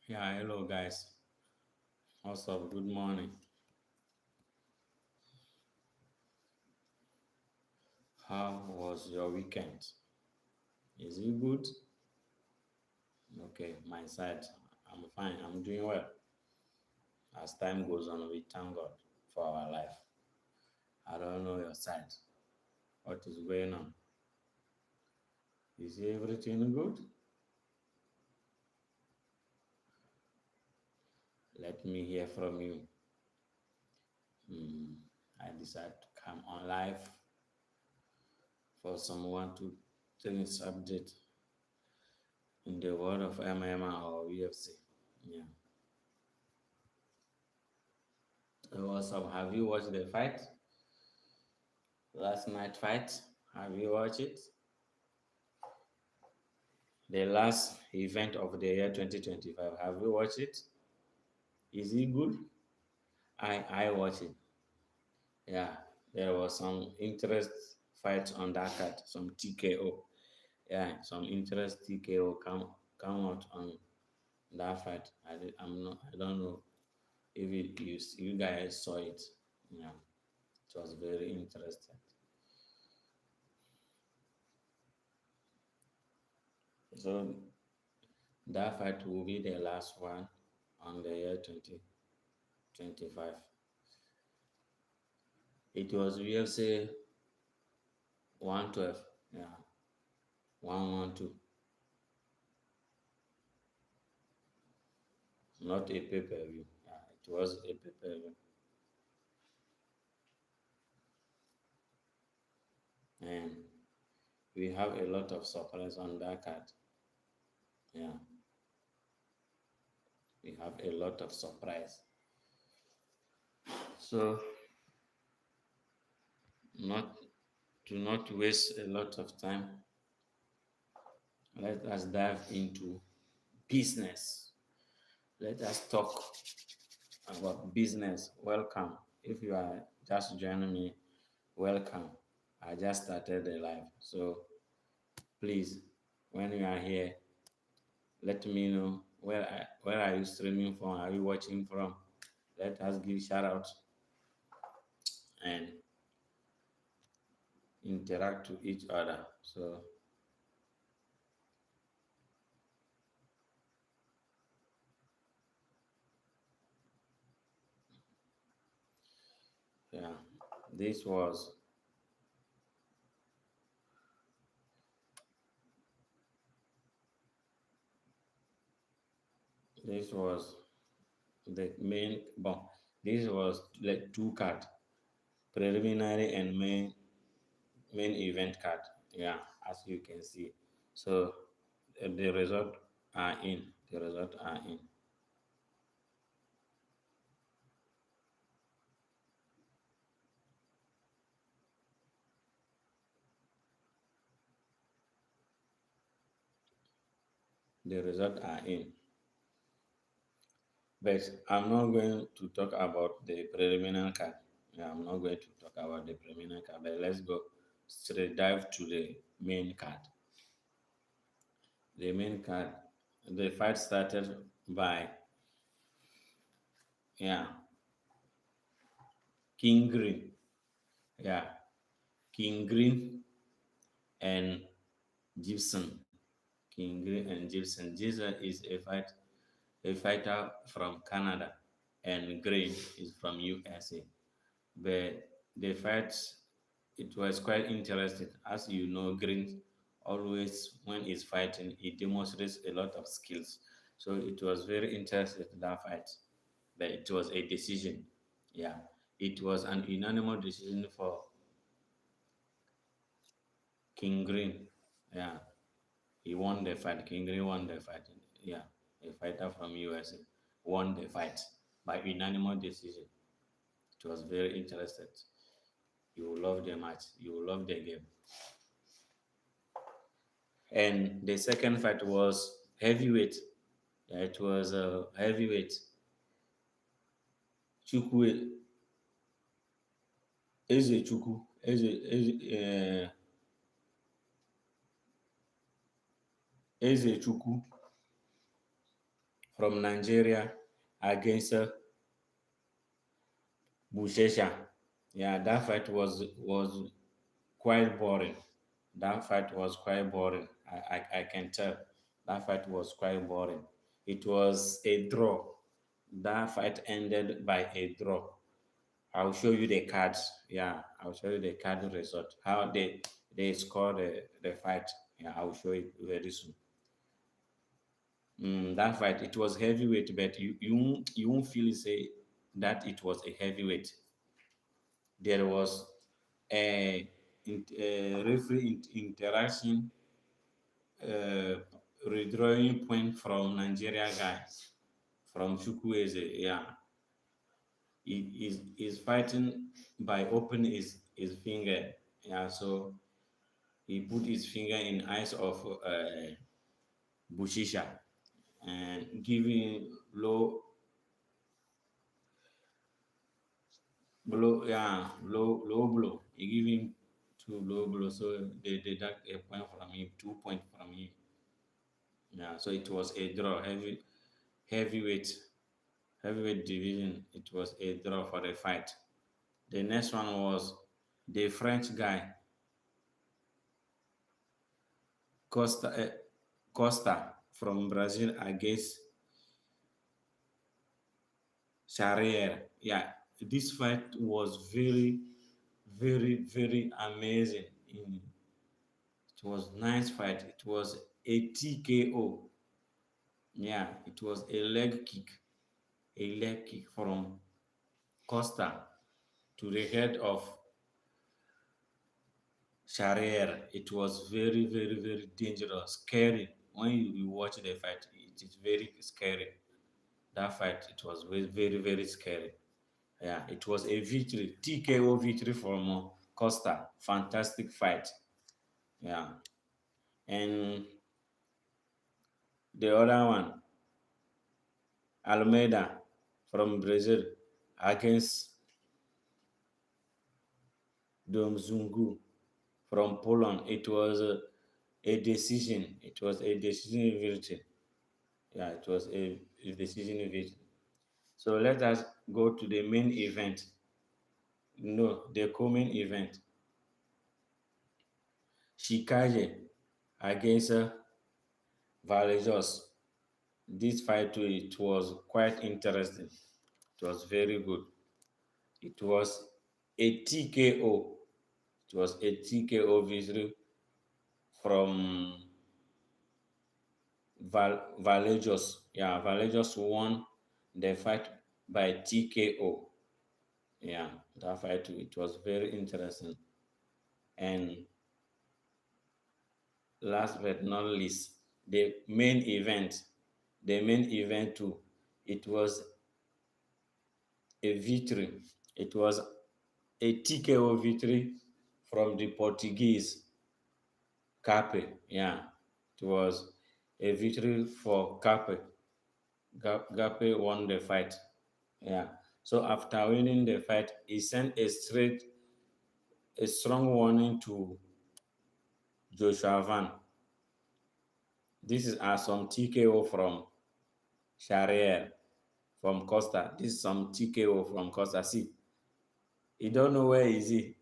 Yeah, hello guys. What's up? Good morning. How was your weekend? Is it good? Okay, my side, I'm fine. I'm doing well. As time goes on, we thank God for our life. I don't know your side. What is going on? Is everything good? Let me hear from you. Hmm, I decided to come on live for someone to tell us update in the world of MMA or UFC. Yeah. What's up? Have you watched the fight? Last night fight? Have you watched it? The last event of the year 2025. Have you watched it? Is it good? I watched it. Yeah, there was some interest fights on that card, some TKO. Yeah, some interest TKO come out on that fight. I'm not. I don't know if you guys saw it. Yeah, it was very interesting. So that fight will be the last one on the year 2025. It was UFC 112. Yeah, 112. Not a pay per view. Yeah, it was a pay per view. And we have a lot of surprise on that card. Yeah, we have a lot of surprise. So, not not waste a lot of time. Let us dive into business. Let us talk about business. Welcome. If you are just joining me, welcome. I just started the live. So please, when you are here, let me know where are you streaming from? Are you watching from? Let us give shout out and interact to each other. So yeah, this was this was the main bon. This was like two card, preliminary and main event card. Yeah, as you can see. So the result are in. The result are in. The result are in. But I'm not going to talk about the preliminary card. Yeah, I'm not going to talk about the preliminary card. But let's go straight dive to the main card. The main card. The fight started by yeah King Green. Yeah, King Green and Gibson. King Green and Gibson. Gibson is a fighter from Canada, and Green is from USA. But the fight, it was quite interesting. As you know, Green always, when he's fighting, he demonstrates a lot of skills. So it was very interesting, that fight. But it was a decision. Yeah, it was an unanimous decision for King Green. Yeah, he won the fight. King Green won the fight. Yeah, a fighter from USA won the fight by unanimous decision. It was very interesting. You will love the match. You will love the game. And the second fight was heavyweight. Yeah, it was heavyweight. Chukwu Eze Chukwu Eze Chukwu from Nigeria against Bushesha. Yeah, that fight was quite boring. That fight was quite boring. I can tell. That fight was quite boring. It was a draw. That fight ended by a draw. I'll show you the cards. Yeah, I'll show you the card result. How they score the fight. Yeah, I'll show it very soon. That fight, it was heavyweight, but you won't feel say that it was a heavyweight. There was a referee interaction, uh, redrawing point from Nigeria guys from Chukwueze. Yeah, he is fighting by opening his finger. Yeah, so he put his finger in eyes of Bushisha and giving low blow. He give him two low blow, so they deduct a point from him, 2 points from him. Yeah, so it was a draw, heavyweight heavyweight division. It was a draw for the fight. The next one was the French guy Costa from Brazil against Charrier. Yeah, this fight was very, very, very amazing. It was nice fight. It was a TKO. Yeah, it was a leg kick from Costa to the head of Charrier. It was very, very, very dangerous, scary. When you watch the fight, it is very scary. That fight, it was very, very, very scary. Yeah, it was a victory, TKO victory from Costa. Fantastic fight. Yeah, and the other one, Almeida from Brazil against Domzungu from Poland. It was a decision. It was a decision victory. Yeah, it was a decision victory. So let us go to the main event. No, the co-main event. Shikaje against Valejos. This fight too, it was quite interesting. It was very good. It was a TKO. It was a TKO victory from Valejos. Yeah, Valejos won the fight by TKO. Yeah, that fight too, it was very interesting. And last but not least, the main event too, it was a victory. It was a TKO victory from the Portuguese Cape. Yeah, it was a victory for Cape. Gape won the fight. Yeah. So after winning the fight, he sent a strong warning to Joshua Van. This is some TKO from Sharia, from Costa. This is some TKO from Costa. See, he don't know where is he.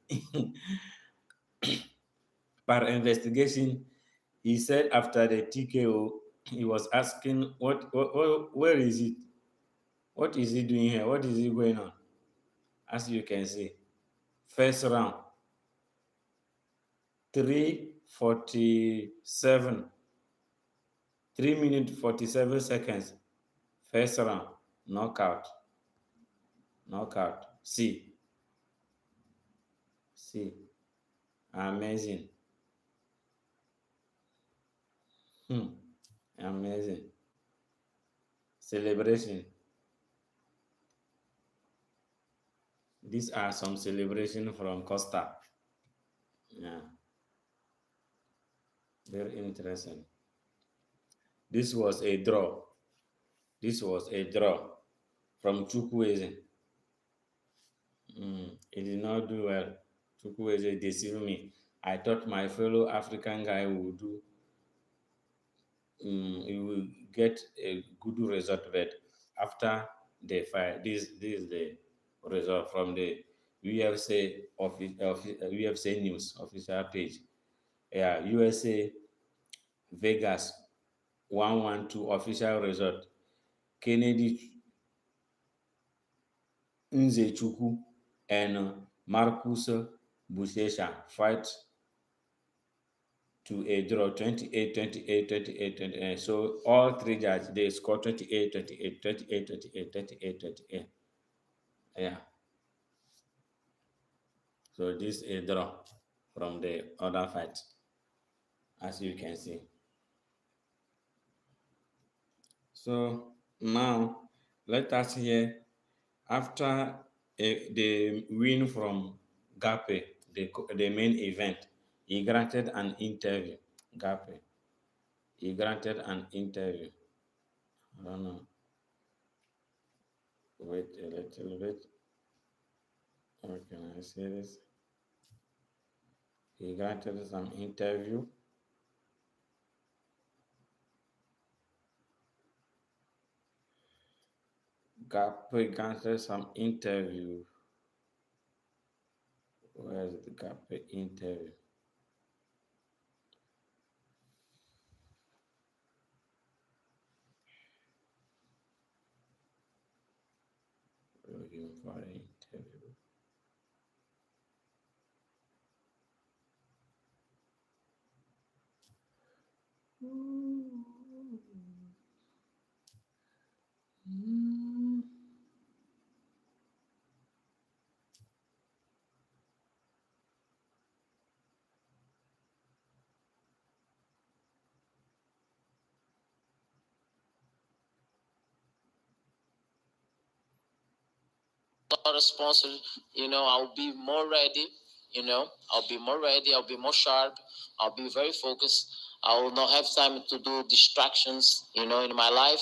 Per investigation, he said after the TKO, he was asking where is it? What is he doing here? What is he going on? As you can see, first round, 3:47, 3 minutes 47 seconds. First round, knockout, knockout. See, amazing, hmm. Amazing celebration. These are some celebration from Costa. Yeah, very interesting. This was a draw. This was a draw from Chukwueze. He did not do well. Chukwueze deceived me. I thought my fellow African guy would do. He will get a good result. But after the fight, this is the result from the UFC news official page. Yeah, USA Vegas 112 official result. Kennedy Nzechukwu and Marcus Buchecha fight to a draw 28, 28, 28, 28. So all three judges they score 28, 28, 28, 28, 28, 28. Yeah. So this is a draw from the other fight, as you can see. So now let us hear after the win from Gape, the main event, he granted an interview. Gape, he granted an interview. I don't know. Wait a little bit. How can I say this? He granted some interview. Gape granted some interview. Where is the Gape interview? Looking for an interview. Lot of sponsors, I'll be more ready, I'll be more ready, I'll be more sharp, I'll be very focused. I will not have time to do distractions, in my life.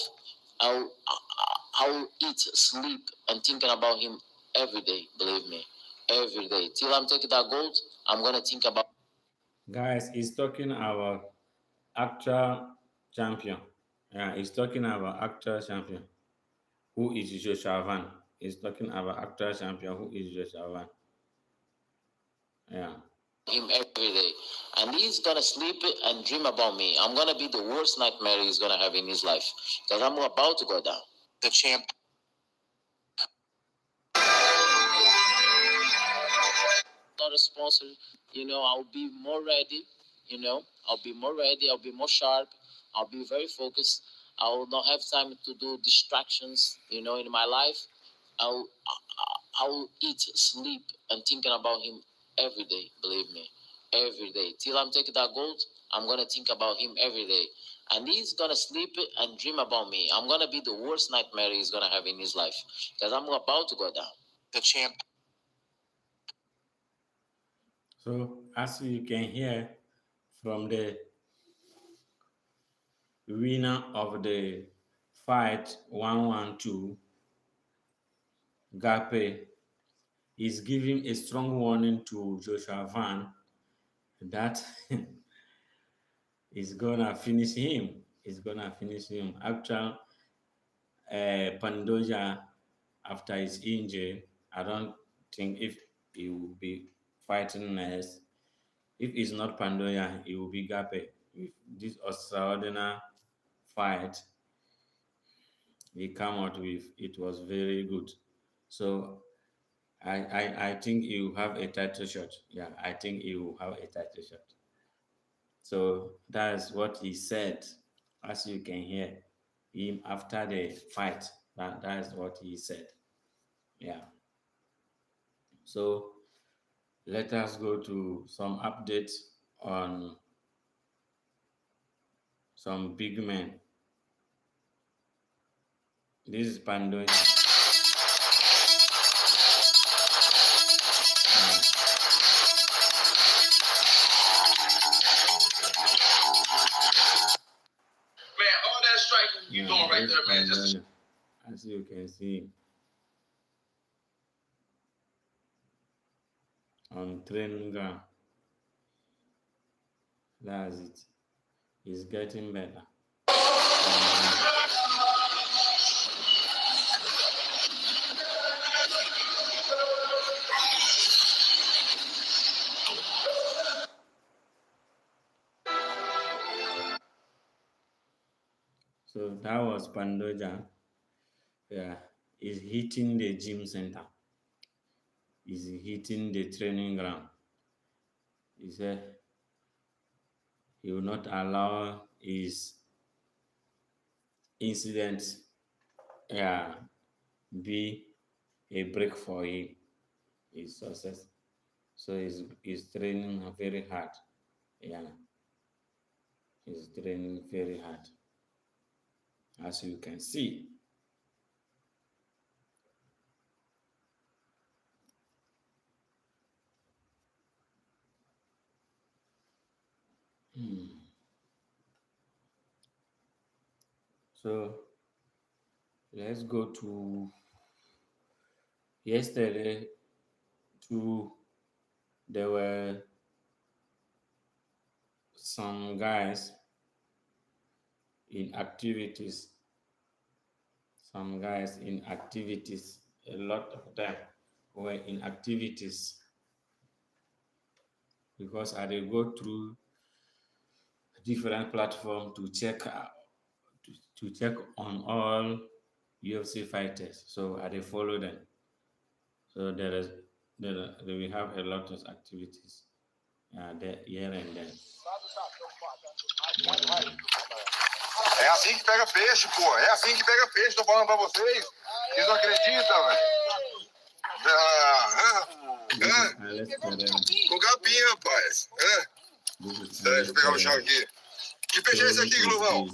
I'll eat, sleep, and thinking about him every day, believe me, every day. Till I'm taking that gold, I'm going to think about. Guys, he's talking about actual champion. Yeah, he's talking about actual champion. Who is Joshua Van? He's talking about actual champion. Who is Joshua Van? Yeah. Him every day, and he's gonna sleep and dream about me. I'm gonna be the worst nightmare he's gonna have in his life because I'm about to go down. The champ. Not a sponsor, I'll be more ready, I'll be more ready, I'll be more sharp, I'll be very focused. I will not have time to do distractions, in my life. I'll I'll eat, sleep, and thinking about him every day, believe me, every day. Till I'm taking that gold, I'm gonna think about him every day. And he's gonna sleep and dream about me. I'm gonna be the worst nightmare he's gonna have in his life. Because I'm about to go down. The champ. So as you can hear from the winner of the fight 112, Gape is giving a strong warning to Joshua Van that is gonna finish him. Is gonna finish him. Actual Pandoja, after his injury, I don't think if he will be fighting next. If it's not Pandoja, it will be Gape. If this extraordinary fight he come out with, it was very good. So I think he will have a title shot. Yeah, I think he will have a title shot. So that's what he said, as you can hear him after the fight. That's what he said. Yeah. So let us go to some updates on some big men. This is Pandoja. Man, all that striking you doing right there, man. Just as you can see on training ground. That's it. It's getting better. So that was Pandoja. Yeah, is hitting the gym center. Is hitting the training ground. He said he will not allow his incidents, yeah, be a break for him. His success. So he's training very hard. Yeah, he's training very hard, as you can see. So let's go to yesterday. Too, there were some guys in activities. Some guys in activities. A lot of them were in activities because I dey go through different platform to check to check on all UFC fighters. So I dey follow them. So there we have a lot of activities there, here and there. É assim que pega peixe, pô. É assim que pega peixe. Tô falando pra vocês. Vocês não acreditam, velho? Com capinha, rapaz. Deixa eu pegar o chão aqui. Que peixe é esse aqui, Gluvão?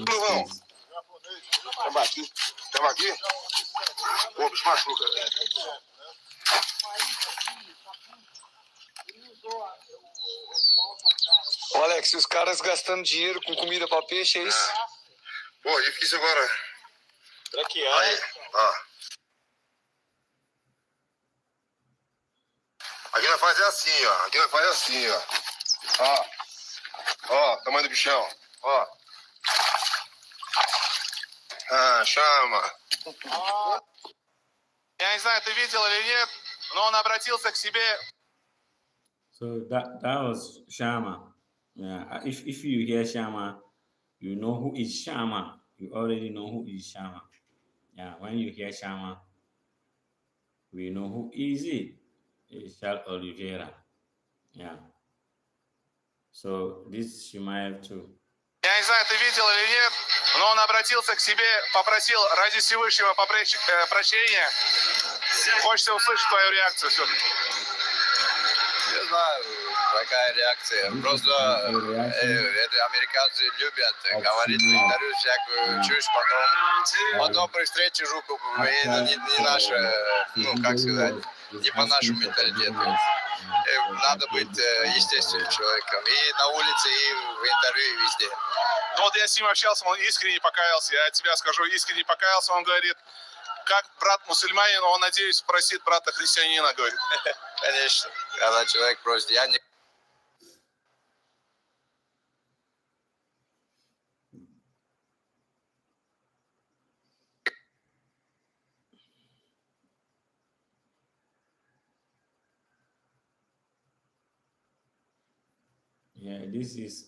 Gluvão. Tambaqui. Tambaqui? Pô, bicho machuca. Ô, Alex, os caras gastando dinheiro com comida pra peixe, é isso? Pô, é difícil agora. Traquear. Aí, ó. Aqui nós faz assim, ó. Aqui nós faz assim, ó. Ó. Ó, tamanho do bichão. Ó. А, Шама. Я не знаю, ты видел или нет, но он обратился к себе. So that was Shama. Yeah, if you hear Shama, you know who is Shama. You already know who is Shama. Yeah, when you hear Shama, we know who is it. It's Charles Oliveira. Yeah. So this Shimaev too. Я не знаю, ты видел или нет, но он обратился к себе, попросил ради Всевышнего прощения. Хочется услышать твою реакцию все-таки. Не знаю, какая реакция. Просто это американцы любят говорить в интервью всякую чушь, потом при встрече жуков, не наше, ну, как сказать, не по нашему менталитету. Надо быть естественным человеком и на улице, и в интервью, и везде. Ну вот я с ним общался, он искренне покаялся, я от тебя скажу, искренне покаялся, он говорит, как брат мусульманин, он, надеюсь, просит брата христианина, говорит. Конечно, когда человек просит, я не... Yeah, this is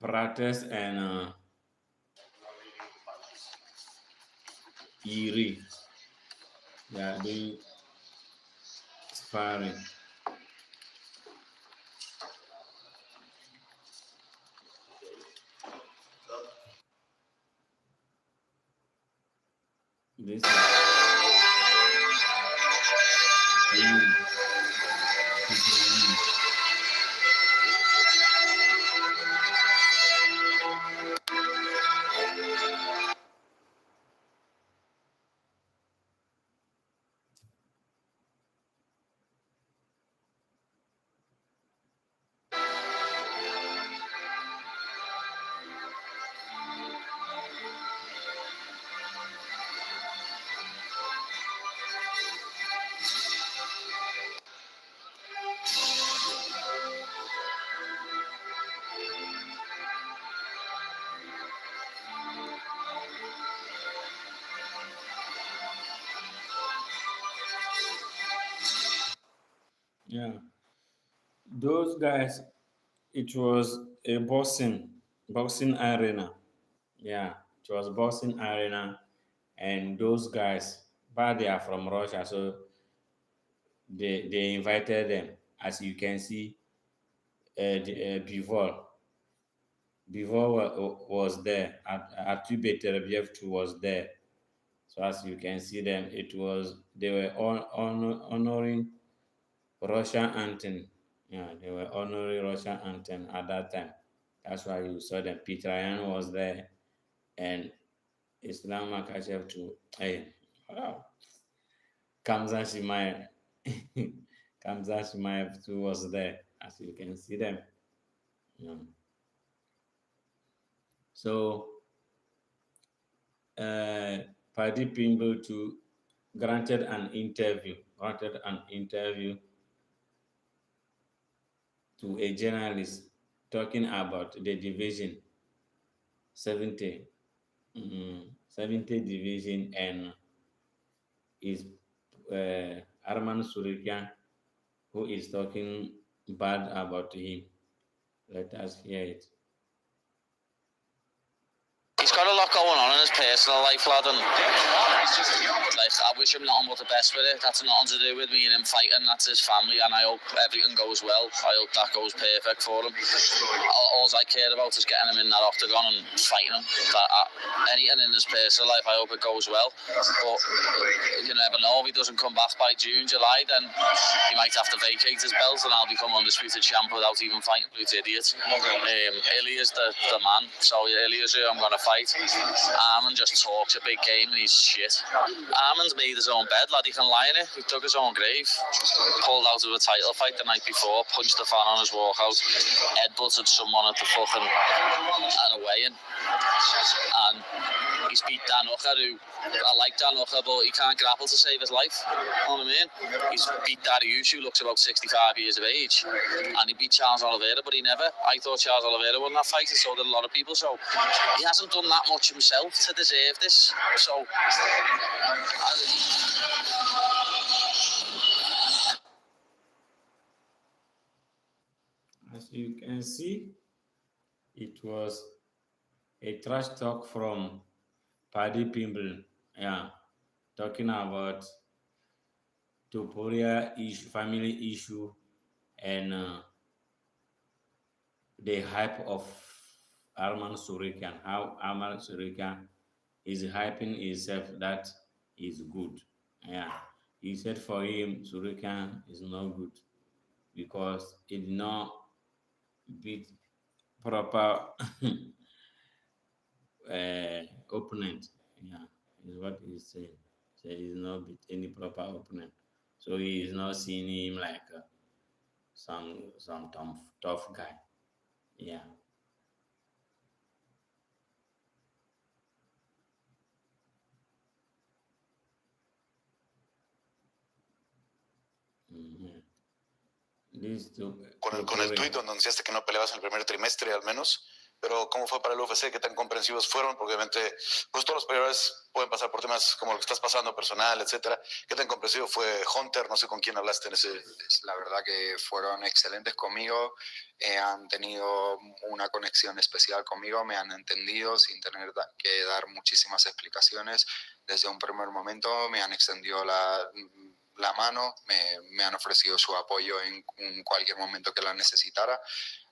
Prates and Iri. They are doing sparring. This is yeah. Those guys It was a boxing arena. Yeah, it was boxing arena, and those guys, but they are from Russia, so they invited them. As you can see, Bivol was there. Atube Terebiev too was there. So as you can see them, they were honoring Russian anthem. Yeah, they were honoring Russian anthem at that time. That's why you saw them. Petrayan was there, and Islam Makachev too. Hey, wow. Kamzat Shimaev. Kamzat Shimaev too was there, as you can see them. Yeah. So, Paddy Pimble too granted an interview to a journalist talking about the division 70, 70 division, and is Arman Surikan who is talking bad about him. Let us hear it. He's got a lot going on in his personal life, lad, and like I wish him nothing but the best with it. That's nothing to do with me and him fighting. That's his family, and I hope everything goes well. I hope that goes perfect for him. All I care about is getting him in that octagon and fighting him. Anything in his personal life, I hope it goes well. But you never know. If he doesn't come back by June, July, then he might have to vacate his belt, and I'll become undisputed champ without even fighting. It's idiot. Ilya is the man. So Ilya's who I'm gonna fight. Arman just talks a big game and he's shit. Arman's made his own bed, lad. He can lie in it. He dug his own grave. Pulled out of a title fight the night before. Punched the fan on his walkout. Headbutted someone at the fucking at a weigh-in. And he's beat Dan Hooker, who I like Dan Hooker, but he can't grapple to save his life. You know what I mean? He's beat Dariush, who looks about 65 years of age. And he beat Charles Oliveira, but he never. I thought Charles Oliveira won that fight, and so did a lot of people. So he hasn't done that much himself to deserve this. So as you can see, it was a trash talk from Paddy Pimble. Yeah, talking about Topuria issue, family issue, and the hype of Arman Surikan. How Arman Surikan is hyping himself that is good. Yeah, he said for him Surikan is not good because he did not beat proper opponent. Yeah, is what he's saying. So he's not beat any proper opponent. So he is not seeing him like some tough guy. Yeah. Con el tuit donde anunciaste que no peleabas en el primer trimestre al menos, pero ¿cómo fue para el UFC? ¿Qué tan comprensivos fueron? Porque obviamente pues todos los peleadores pueden pasar por temas como lo que estás pasando, personal, etcétera. ¿Qué tan comprensivo fue Hunter? No sé con quién hablaste en ese... La verdad que fueron excelentes conmigo, han tenido una conexión especial conmigo, me han entendido sin tener que dar muchísimas explicaciones. Desde un primer momento me han extendido la mano, me han ofrecido su apoyo en cualquier momento que la necesitara,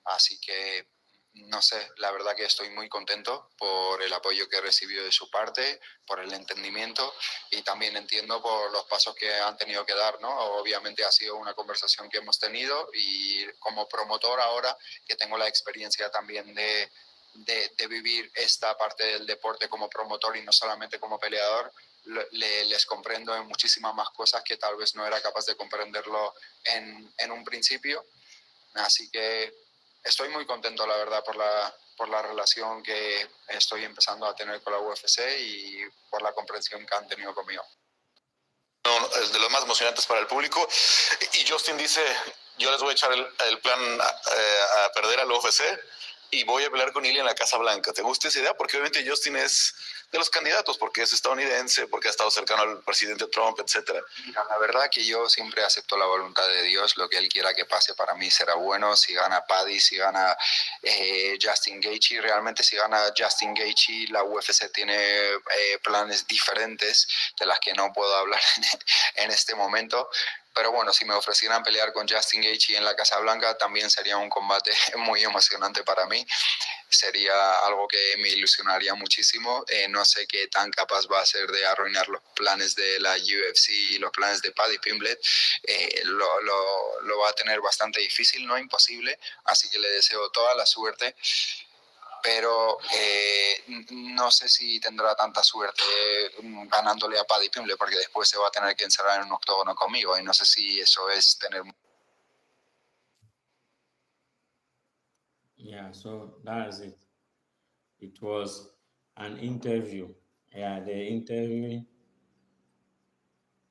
así que no sé, la verdad que estoy muy contento por el apoyo que he recibido de su parte, por el entendimiento, y también entiendo por los pasos que han tenido que dar, ¿no? Obviamente ha sido una conversación que hemos tenido, y como promotor ahora que tengo la experiencia también de vivir esta parte del deporte como promotor y no solamente como peleador, les comprendo en muchísimas más cosas que tal vez no era capaz de comprenderlo en un principio. Así que estoy muy contento, la verdad, por la relación que estoy empezando a tener con la UFC y por la comprensión que han tenido conmigo. De los más emocionantes para el público. Y Justin dice, yo les voy a echar el plan a perder al UFC. y voy a pelear con Ilya en la Casa Blanca. ¿Te gusta esa idea? Porque obviamente Justin es de los candidatos, porque es estadounidense, porque ha estado cercano al presidente Trump, etcétera. Mira, la verdad que yo siempre acepto la voluntad de Dios, lo que Él quiera que pase para mí será bueno. Si gana Paddy, si gana Justin Gaethje, realmente si gana Justin Gaethje, la UFC tiene planes diferentes de las que no puedo hablar en este momento. Pero bueno, si me ofrecieran pelear con Justin Gaethje en la Casa Blanca, también sería un combate muy emocionante para mí. Sería algo que me ilusionaría muchísimo. No sé qué tan capaz va a ser de arruinar los planes de la UFC y los planes de Paddy Pimblett. Lo va a tener bastante difícil, no imposible, así que le deseo toda la suerte. Pero no sé si tendrá tanta suerte ganándole a Paddy Pimblett, porque después se va a tener que encerrar en un octógono conmigo, y no sé si eso es tener... Yeah, so that's it. It was an interview. Yeah, they interviewed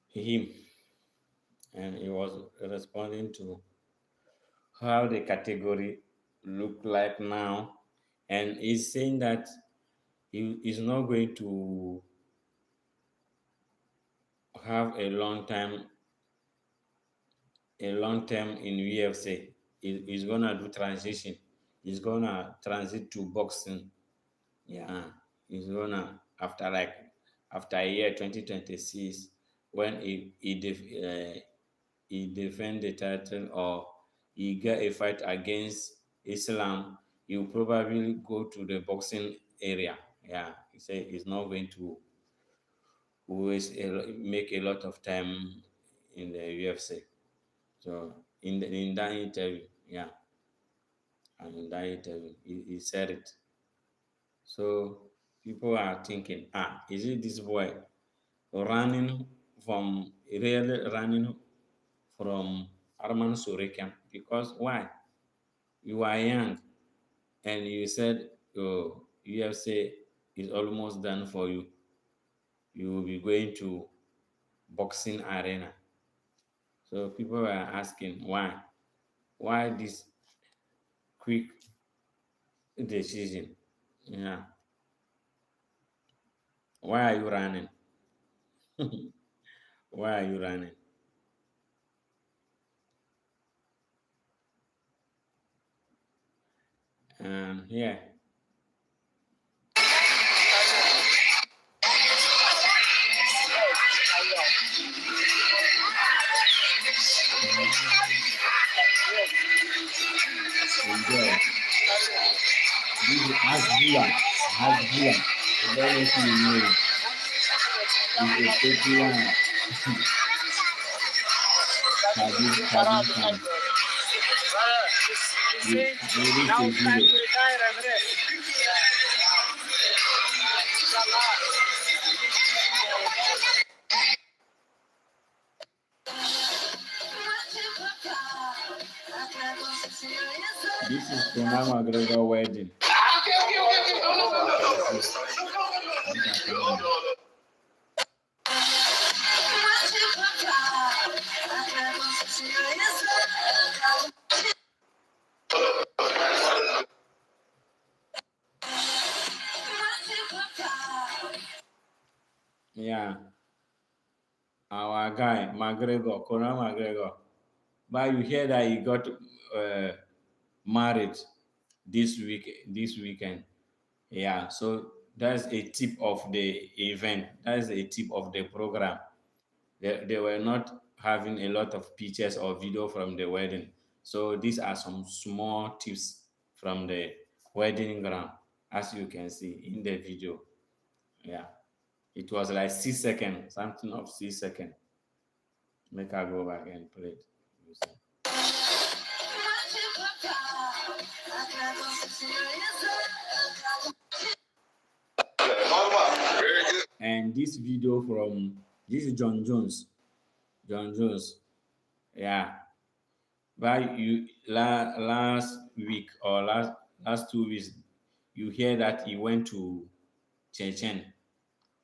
him, and he was responding to how the category look like now, and he's saying that he is not going to have a long term in UFC. He's gonna do transition. He's gonna transit to boxing. Yeah, he's gonna after a year 2026 when he defend the title or he get a fight against Islam, he'll probably go to the boxing area. Yeah, he said he's not going to make a lot of time in the UFC. So in that interview, yeah, and in that interview, he said it. So people are thinking, is it this boy running really running from Arman Surikan? Because why? You are young and you said your UFC is almost done for you. You will be going to boxing arena. So people are asking why? Why this quick decision? Yeah. Why are you running? Why are you running? Yeah. Enjoy. This is Hasbula. Hasbula. I don't know if you know it. It's a popular Khabib fan. Now it's time to retire and rest. This is Conor McGregor wedding. Yeah, our guy McGregor, Conor McGregor. But you hear that he got married this weekend. Yeah, so that's a tip of the event. That's a tip of the program. They were not having a lot of pictures or video from the wedding. So these are some small tips from the wedding ground, as you can see in the video. Yeah, it was like 6 seconds, something of 6 seconds. Make her go back and play it. You see. And this video this is John Jones. John Jones. Yeah. But last week or last 2 weeks, you hear that he went to Chechen.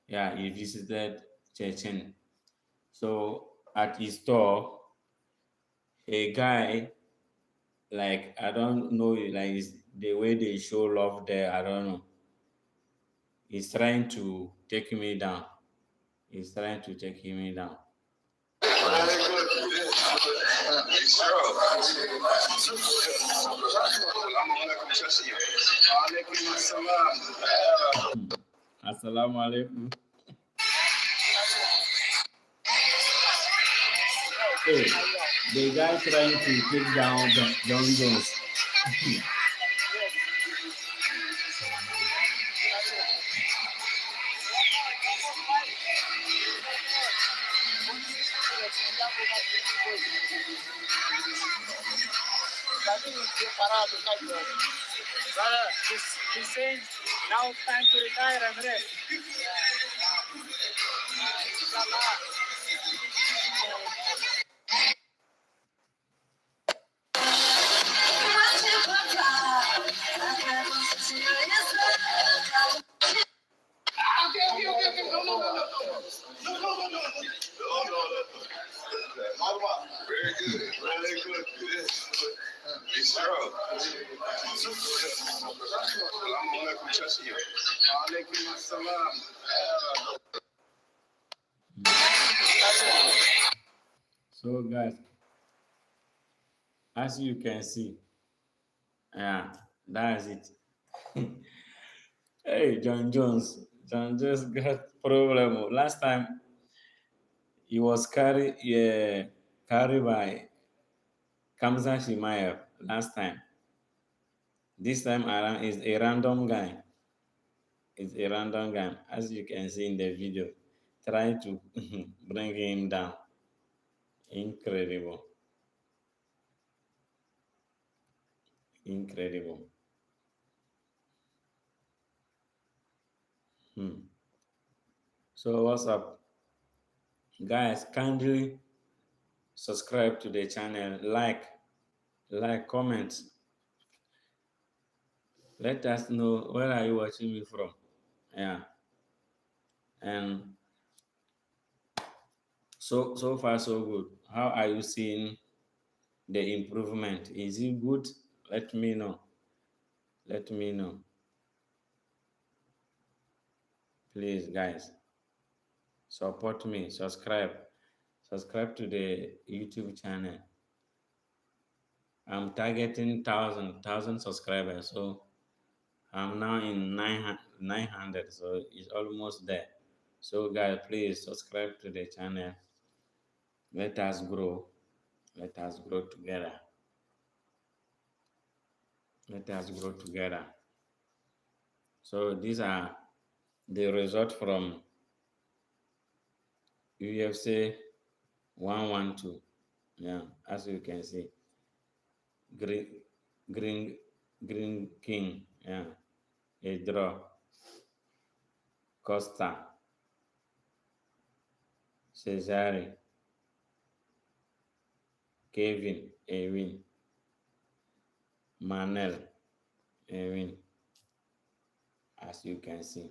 Yeah, he visited Chechen. So at his store, a guy like I don't know, like it's the way they show love there. I don't know. He's trying to take me down. He's trying to take me down. Assalamu alaikum. Hey, the guy trying to take down John Jones. Brother, he's saying now it's time to retire and rest. Very good. Very good. Yes, sir. Assalamualaikum Chasiya. Waalaikum assalam. So guys, as you can see, yeah, that's it. Hey, John Jones. John Jones got problem. Last time he was carried by Kamza Shimaev last time. This time around is a random guy. It's a random guy, as you can see in the video. Try to bring him down. Incredible. Incredible. So what's up? Guys, kindly subscribe to the channel, comment. Let us know where are you watching me from. Yeah. And so far so good. How are you seeing the improvement? Is it good? Let me know. Let me know. Please, guys. Support me. Subscribe. Subscribe to the YouTube channel. I'm targeting thousand subscribers. So I'm now in 900. So it's almost there. So guys, please subscribe to the channel. Let us grow. Let us grow together. Let us grow together. So these are the results from UFC 112. Yeah, as you can see. Green Green Green King. Yeah. A draw. Costa. Cesare. Kevin. A win. Manel. A win. As you can see.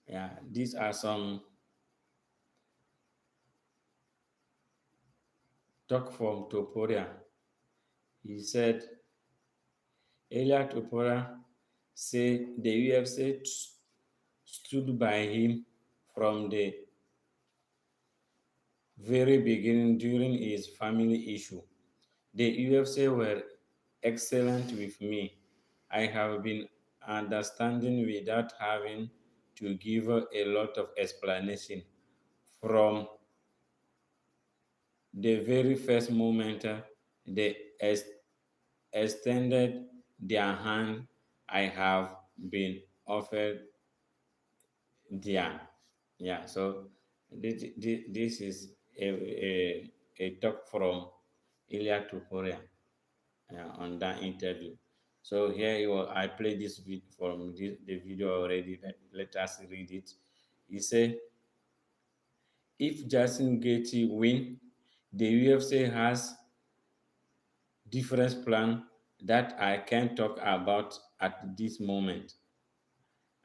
Yeah, these are some talk from Topuria. He said earlier Topuria said the UFC stood by him from the very beginning during his family issue. The UFC were excellent with me. I have been understanding without having to give a lot of explanation from the very first moment they extended their hand. I have been offered their. Yeah, so this is a talk from Ilya Tuporia on that interview. So here I played this from the video already. Let us read it. He said, if Justin Gaethje win, the UFC has different plan that I can't talk about at this moment.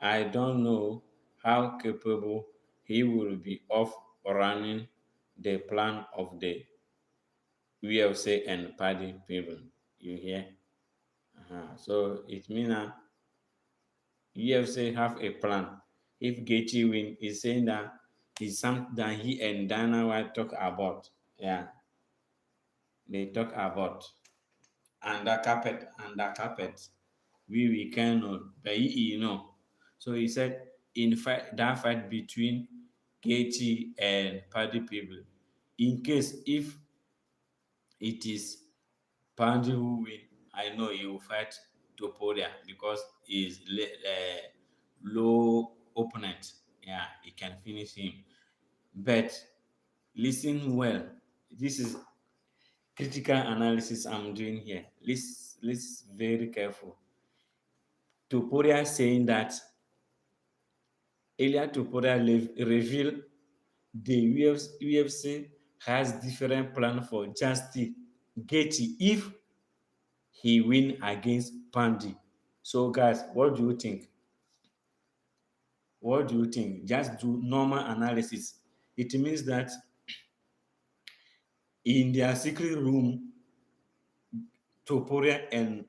I don't know how capable he will be of running the plan of the UFC and party people. You hear? So it means UFC have a plan. If Gaethje win, he's saying that it's something that he and Dana White talk about. Yeah, they talk about under carpet. We can know, but he know. So he said in that fight between Gaethje and Paddy people, in case if it is Paddy who win, I know he will fight Topuria because he's low opponent. Yeah, he can finish him. But listen well. This is critical analysis I'm doing here. Listen very careful. Topuria saying that earlier Topuria revealed the UFC has different plan for Justin Gaethje if he win against Pandy. So guys, what do you think? What do you think? Just do normal analysis. It means that in their secret room, Topuria and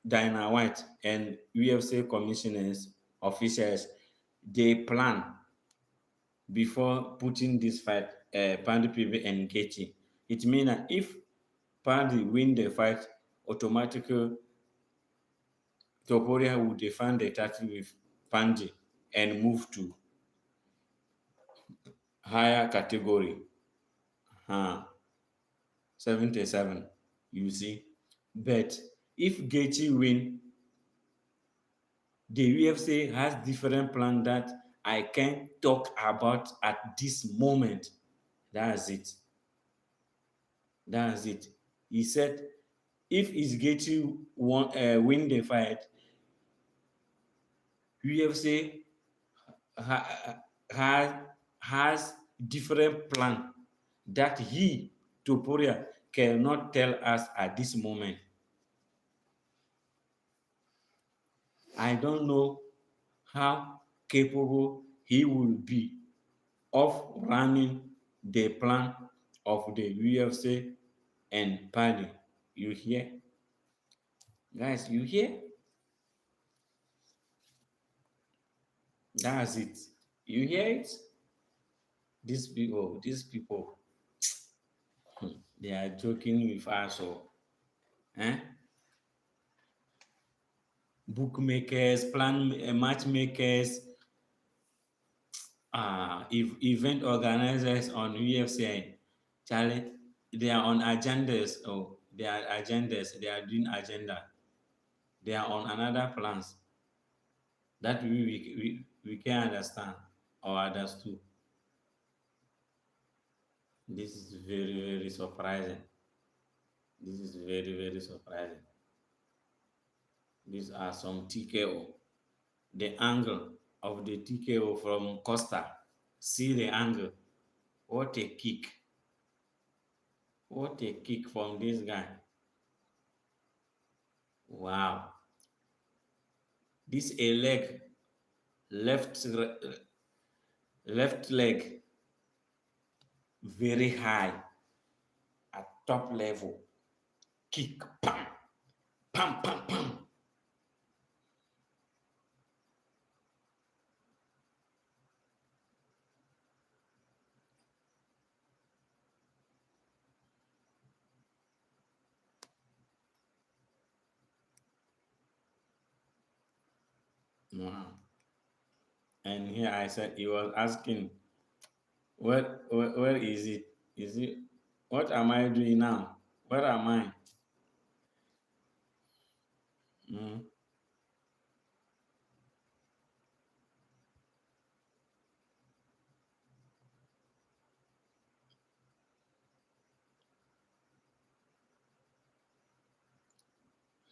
Dana White and UFC commissioners, officials, they plan before putting this fight, Pandy PV and Gaethje. It means that if Pandy win the fight, automatically Topuria will defend the title with Pandy and move to higher category, 77. You see, but if Gaethje win, the UFC has different plan that I can't talk about at this moment. That's it. That's it. He said, if Gaethje win the fight, UFC has different plan that he, Topuria, cannot tell us at this moment. I don't know how capable he will be of running the plan of the UFC and Paddy. You hear? Guys, you hear? That's it. You hear it? These people, they are joking with us. So, eh? Bookmakers, matchmakers, event organizers on UFC, Charlie, they are on agendas. Oh, they are agendas. They are doing agenda. They are on another plans that we can understand or understood. This is very surprising. This is very surprising. These are some TKO. The angle of the TKO from Costa. See the angle. What a kick. What a kick from this guy. Wow. This a leg, left left leg, very high, at top level. Kick, pam, pam, pam, pam. Wow. And here I said he was asking, where is it? Is it what am I doing now? Where am I? Mm.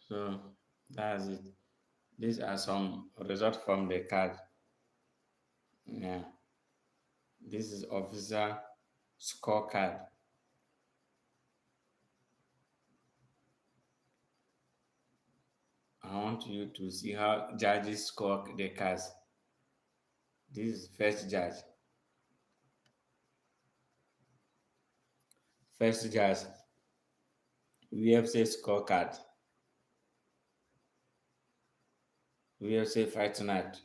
So that's it. These are some results from the card. Yeah. This is officer scorecard. I want you to see how judges score the cards. This is first judge. First judge, UFC scorecard. UFC Fight Night.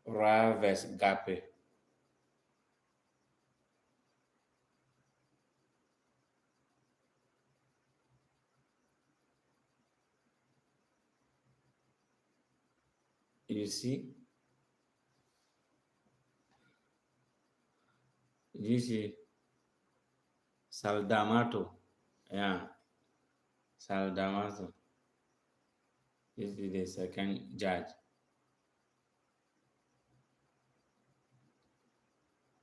Raya vs Gape. You see? This is Saldamato. Yeah, Saldamato. This is the second judge.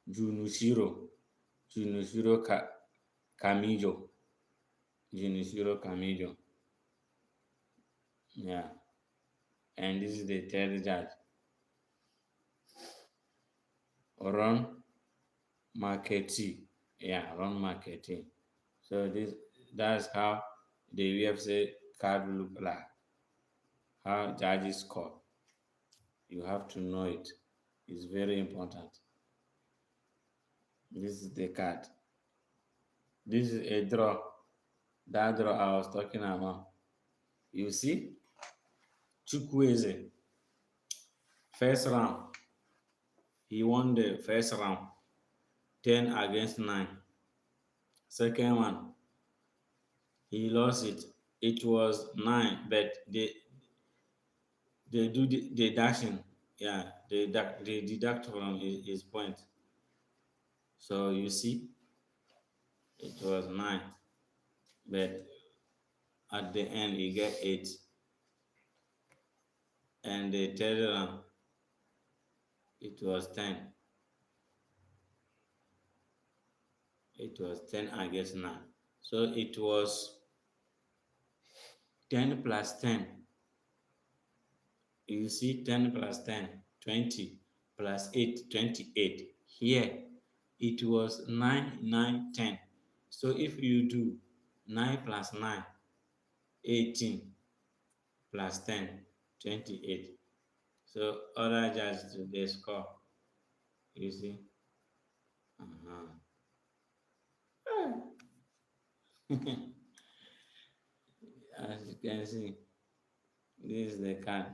Junushiro. Junushiro Kamijo. Junushiro Kamijo. Yeah. And this is the third judge. Ron Marchetti. Yeah, Ron Marchetti. So that's how the UFC card look like. How judges score. You have to know it. It's very important. This is the card. This is a draw. That draw I was talking about. You see? Chukwueze. First round. He won the first round. 10 against 9. Second one. He lost it. It was 9, but they do the deduction. Yeah, they deduct from his point. So you see, it was 9, but at the end he get 8. And the third round, it was 10. It was 10 against 9. So it was 10 plus 10. You see, 10 plus 10, 20 plus 8, 28. Here, it was 9, 9, 10. So if you do 9 plus 9, 18 plus 10, 28. So other judges, they score. You see? Uh-huh. As you can see, this is the card.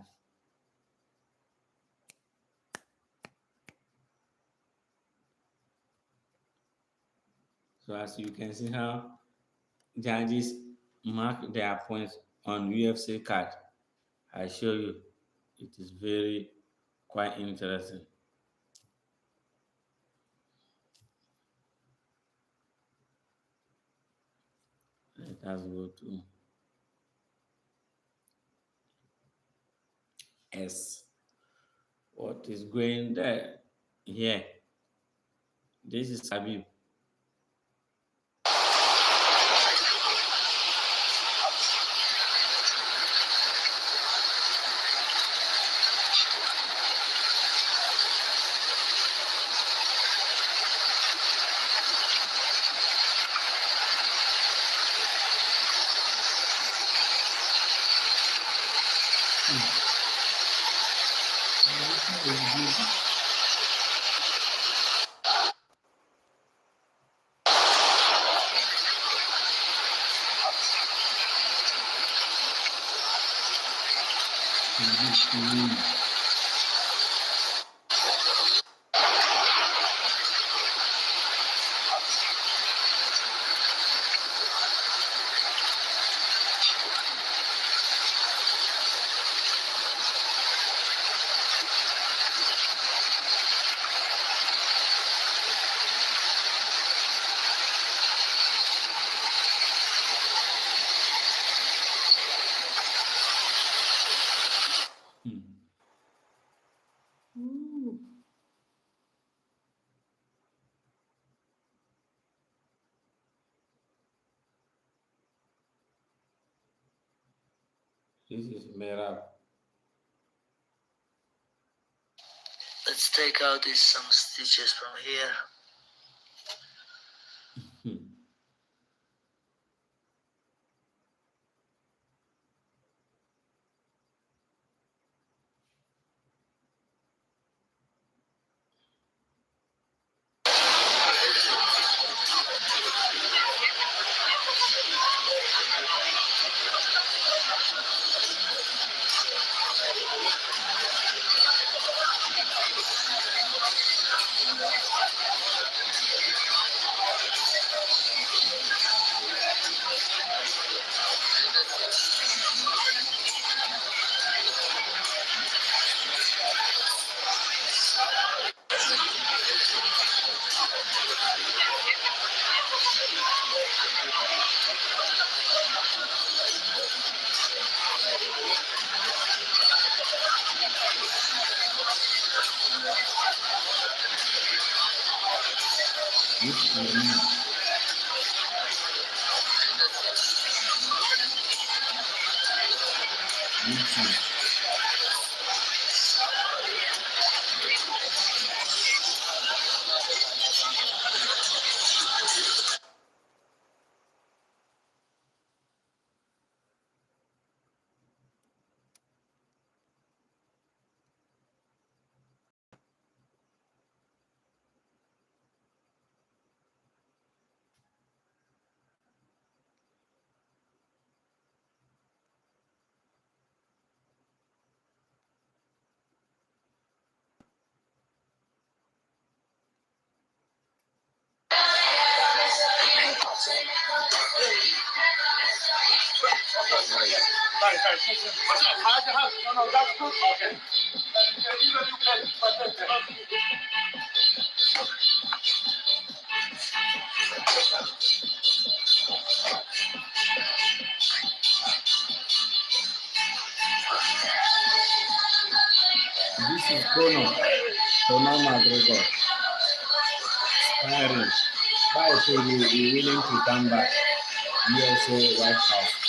So as you can see how judges mark their points on UFC card. I show you. It is very quite interesting. Let us go to S. What is going there? Here. This is Habib. This is Merab. Let's take out some stitches from here. This is Conor McGregor, sparring. But I told you, we're willing to come back. USA White House.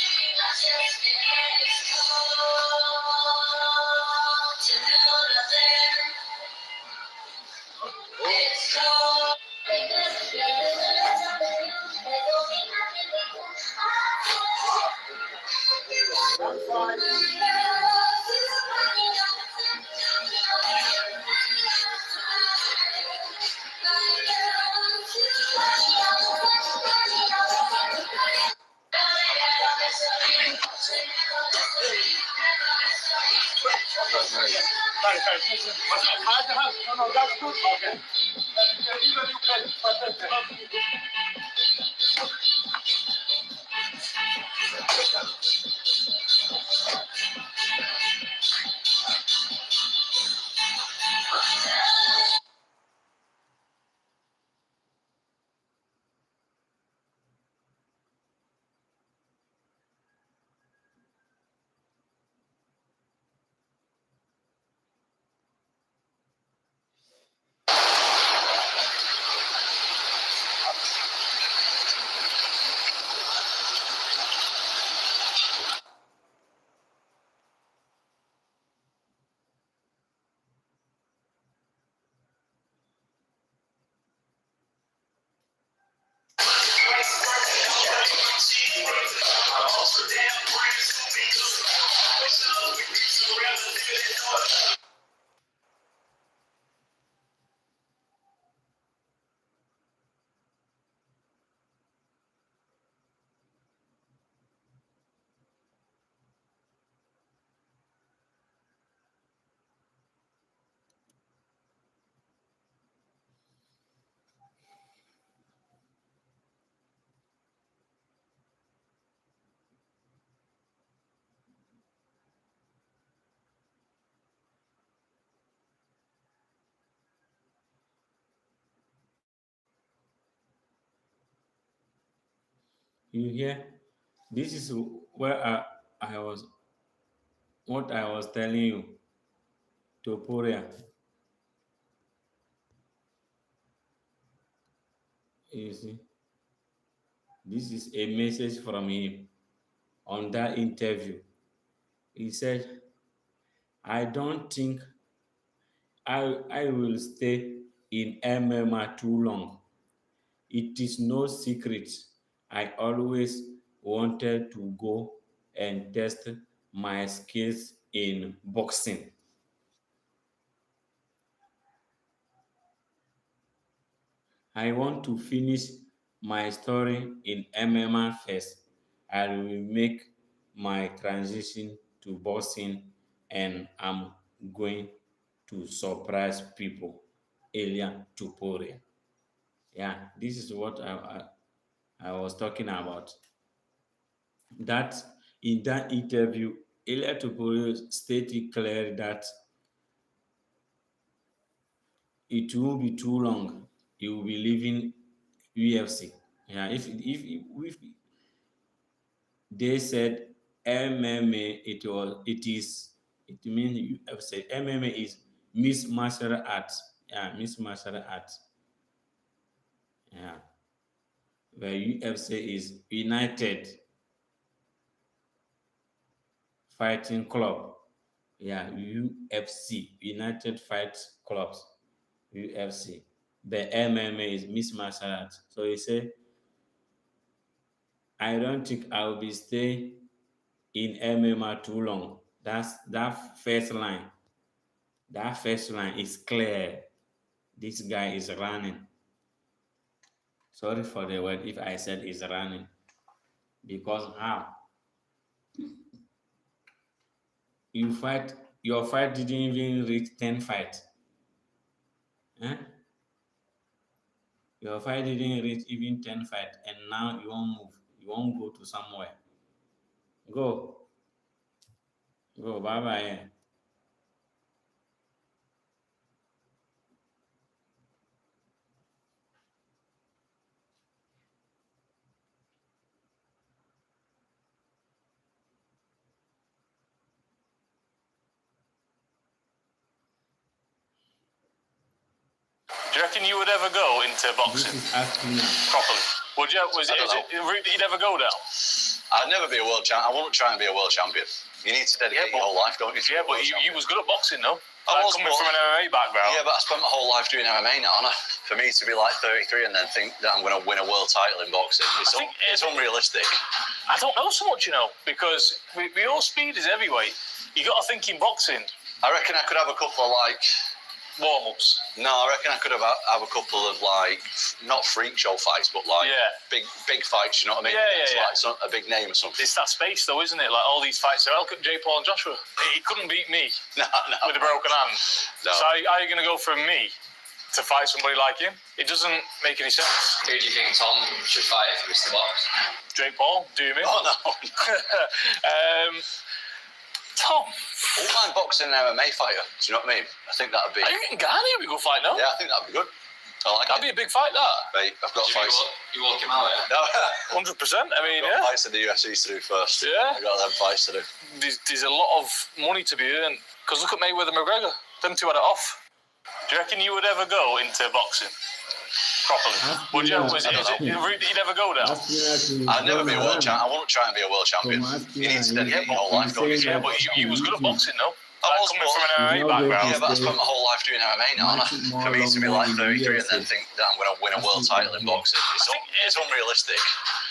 You hear? This is where I was, what I was telling you, Topuria. You see, this is a message from him on that interview. He said, I don't think I will stay in MMA too long. It is no secret. I always wanted to go and test my skills in boxing. I want to finish my story in MMA first. I will make my transition to boxing and I'm going to surprise people. Elia Tuporia. Yeah, this is what I was talking about. That in that interview, Elia Tuporia stated clearly that it won't be too long. He will be leaving UFC. Yeah, if they said MMA, it means UFC. MMA is Miss Martial Arts. Yeah, Miss Martial Arts. Yeah, where UFC is United Fighting Club. Yeah, UFC, United Fight Clubs, UFC. The MMA is Miss Martial Arts. So he said, I don't think I'll be staying in MMA too long. That first line. That first line is clear. This guy is running. Sorry for the word if I said he's running. Because how? You fight, your fight didn't even reach 10 fights. Eh? Your fight didn't reach even 10 fights, and now you won't move. You won't go to somewhere. Go. Go. Bye bye. Do you reckon you would ever go into This boxing is asking now. properly? Would you? Is it a route that you'd ever go down? I'd never be a world champion. I wouldn't try and be a world champion. You need to dedicate your whole life, don't you? Yeah, but you was good at boxing, though. I was, coming but- from an MMA background. Yeah, but I spent my whole life doing MMA now, and for me to be like 33 and then think that I'm going to win a world title in boxing, it's unrealistic. I don't know so much, because with your speed is heavyweight. You got to think in boxing. I reckon I could have a couple of Warm-ups. No, I reckon I could have a couple of not freak show fights, but big fights. You know what I mean? Yeah. Like a big name or something. It's that space, though, isn't it? Like all these fights. So look at Jay Paul and Joshua. He couldn't beat me No. with a broken hand. No. So how are you going to go from me to fight somebody like him? It doesn't make any sense. Who do you think Tom should fight if he was to box? Jake Paul, do you mean? Oh no. Tom. I wouldn't mind boxing an MMA fighter. Do you know what I mean? I think that'd be. I think Ghana would be a good fight, no? Yeah, I think that'd be good. I like That'd be a big fight, that. Mate, I've got fights. You walk him out, yeah? No. 100%. I mean, I've got yeah. fights in the UFC to do first. Yeah. I've got them fights to do. There's a lot of money to be earned. Because look at Mayweather and McGregor. Them two had it off. Do you reckon you would ever go into boxing properly? Would you? Is it a route that you'd ever go down? I'd never be a world champion. I wouldn't try and be a world champion. You need to dedicate your whole life, don't you? Yeah, but you was good at boxing, though. I was, coming from an MMA background. Yeah, but I spent my whole life doing MMA now, and for me to be like 33 and then think that I'm going to win a world title in boxing, it's unrealistic.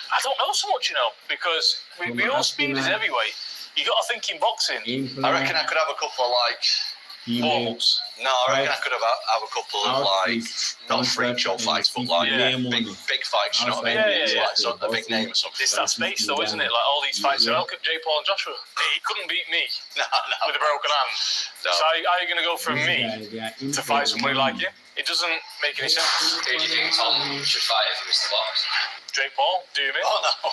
I don't know so much, because with your speed is heavyweight. You got to think in boxing. I reckon I could have a couple of Warm-ups. No, I reckon I could have a couple of not freak show fights, but big fights. You know what I mean? Yeah. Like a big name or something. It's that space, though, isn't it? Like all these fights. So look at Jay Paul and Joshua. He couldn't beat me No. with a broken hand. No. So how are you going to go from me to fight somebody like him? It doesn't make any sense. Who do you think Tom should fight if he was to box? Jake Paul, do you mean? Oh no.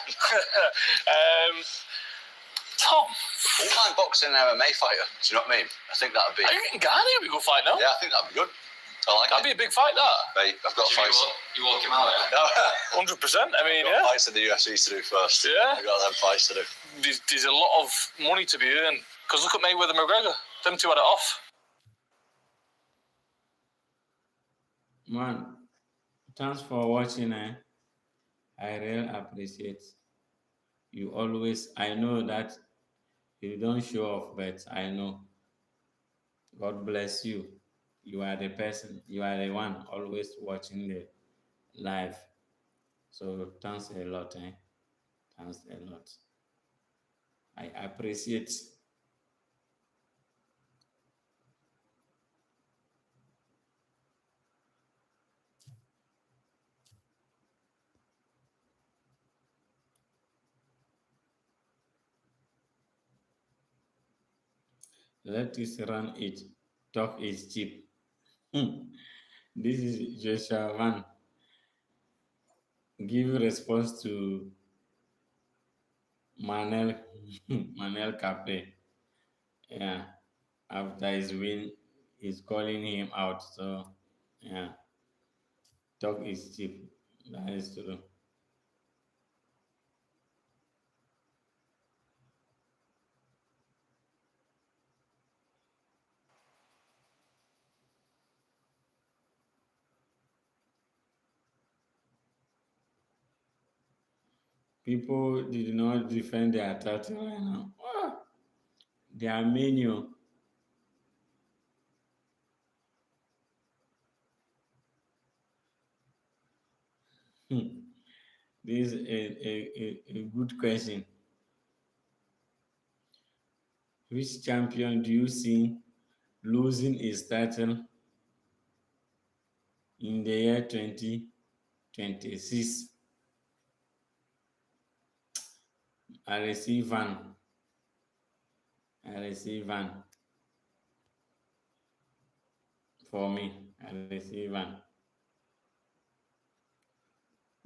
Tom. I wouldn't mind boxing an MMA fighter. Do you know what I mean? I think that'd be. I think Ghana would be a good fight, no? Yeah, I think that'd be good. I like That'd it. be a big fight, that. Mate, I've got fights. You walk him out, yeah? No. 100%. I mean, I've got yeah. fights in the UFC to do first. Yeah. I've got them fights to do. There's a lot of money to be earned. Because look at Mayweather and McGregor. Them two had it off. Man, thanks for watching. I really appreciate you always. I know that you don't show off, but I know. God bless you. You are the person, you are the one always watching the live. So thanks a lot, eh? Thanks a lot. I appreciate. Let us run it. Talk is cheap. This is Joshua Van. Give response to Manel Manel Cafe. Yeah. After his win, he's calling him out. So yeah. Talk is cheap. That is true. People did not defend their title right now. Their menu. This is a good question. Which champion do you see losing his title in the year 2026? I receive Van. I receive Van. For me, I receive Van.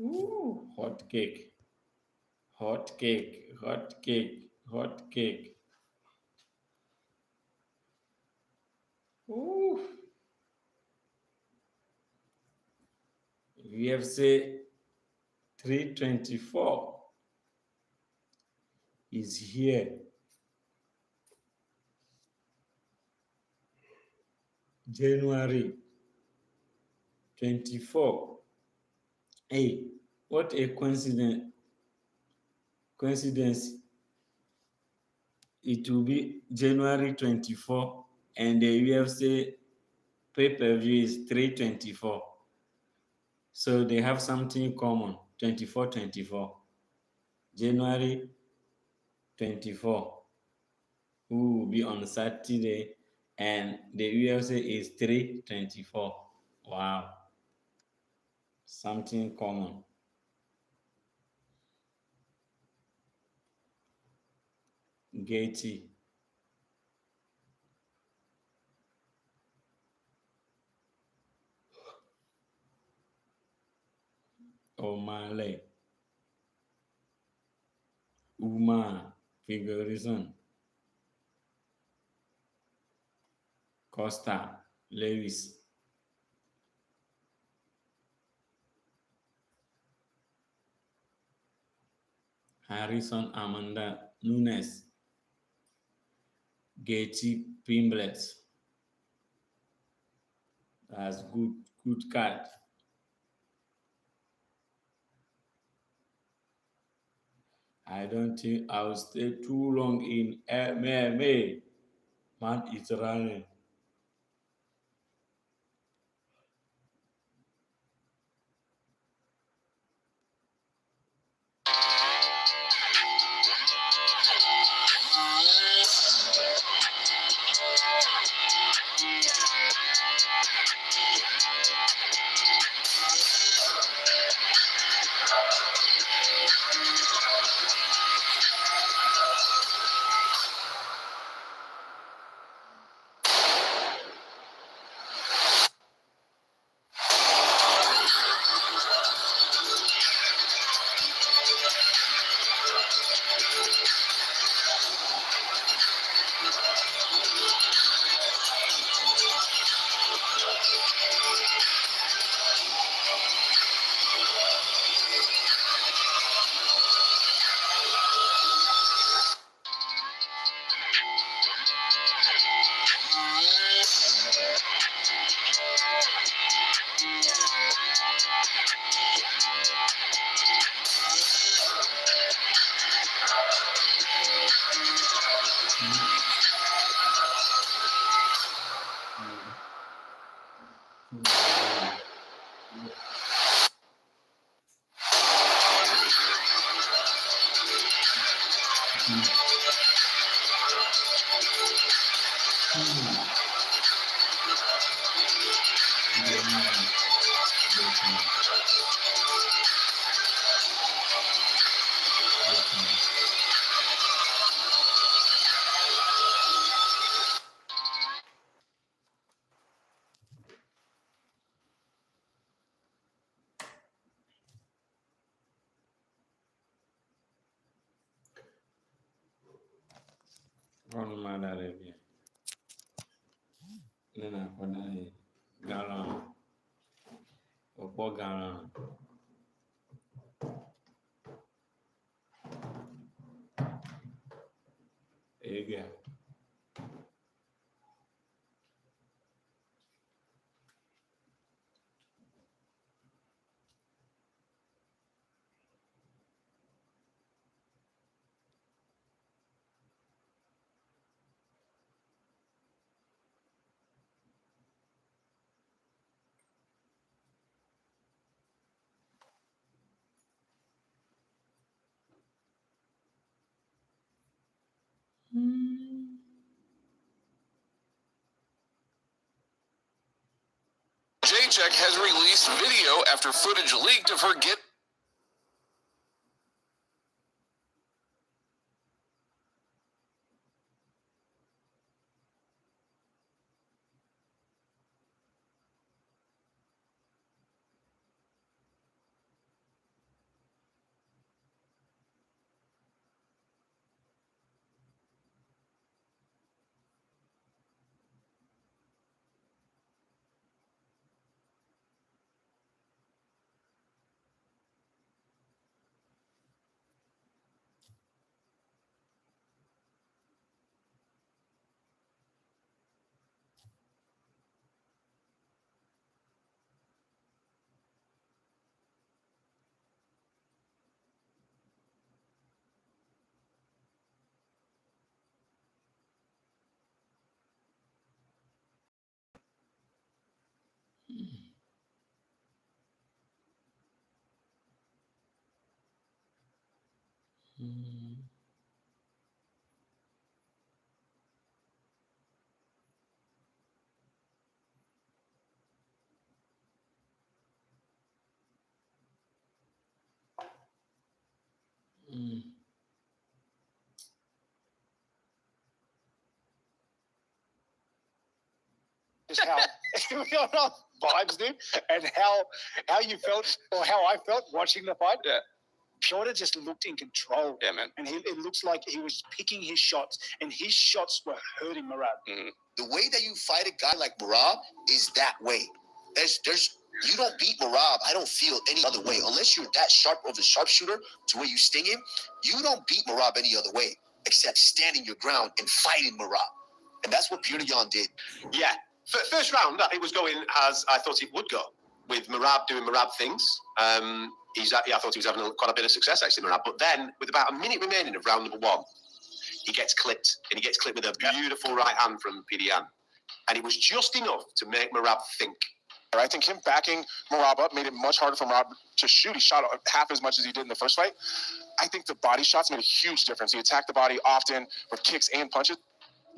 Ooh, hot cake. Hot cake. Hot cake. Hot cake. Ooh. UFC 324 is here. January 24. Hey, what a coincidence. Coincidence. It will be January 24 and the UFC pay-per-view is 324. So they have something common. 24. January 24. Who will be on Saturday and the UFC is 324. Wow. Something common. Gaethje. O'Malley. Uma Figueroa. Costa. Lewis. Harrison Amanda Nunes. Gaethje Pimblet. That's good card. I don't think I'll stay too long in MMA. Man, it's running. Ronald Arabia. Nena Kodai Galan. Opo Galan. Ega. Jacek has released video after footage leaked of her get. Just how vibes, dude, and how you felt or how I felt watching the fight. Yeah. Piotr just looked in control. Yeah, man. And it looks like he was picking his shots, and his shots were hurting Merab. Mm-hmm. The way that you fight a guy like Merab is that way. You don't beat Merab, I don't feel any other way. Unless you're that sharp of a sharpshooter to where you sting him, you don't beat Merab any other way except standing your ground and fighting Merab. And that's what Piotr Jan did. Yeah. First round, it was going as I thought it would go, with Merab doing Merab things. I thought he was having quite a bit of success, actually, Merab. But then, with about a minute remaining of round number one, he gets clipped. And he gets clipped with a beautiful right hand from Piotr Jan. And it was just enough to make Merab think. I think him backing Merab up made it much harder for Merab to shoot. He shot half as much as he did in the first fight. I think the body shots made a huge difference. He attacked the body often with kicks and punches.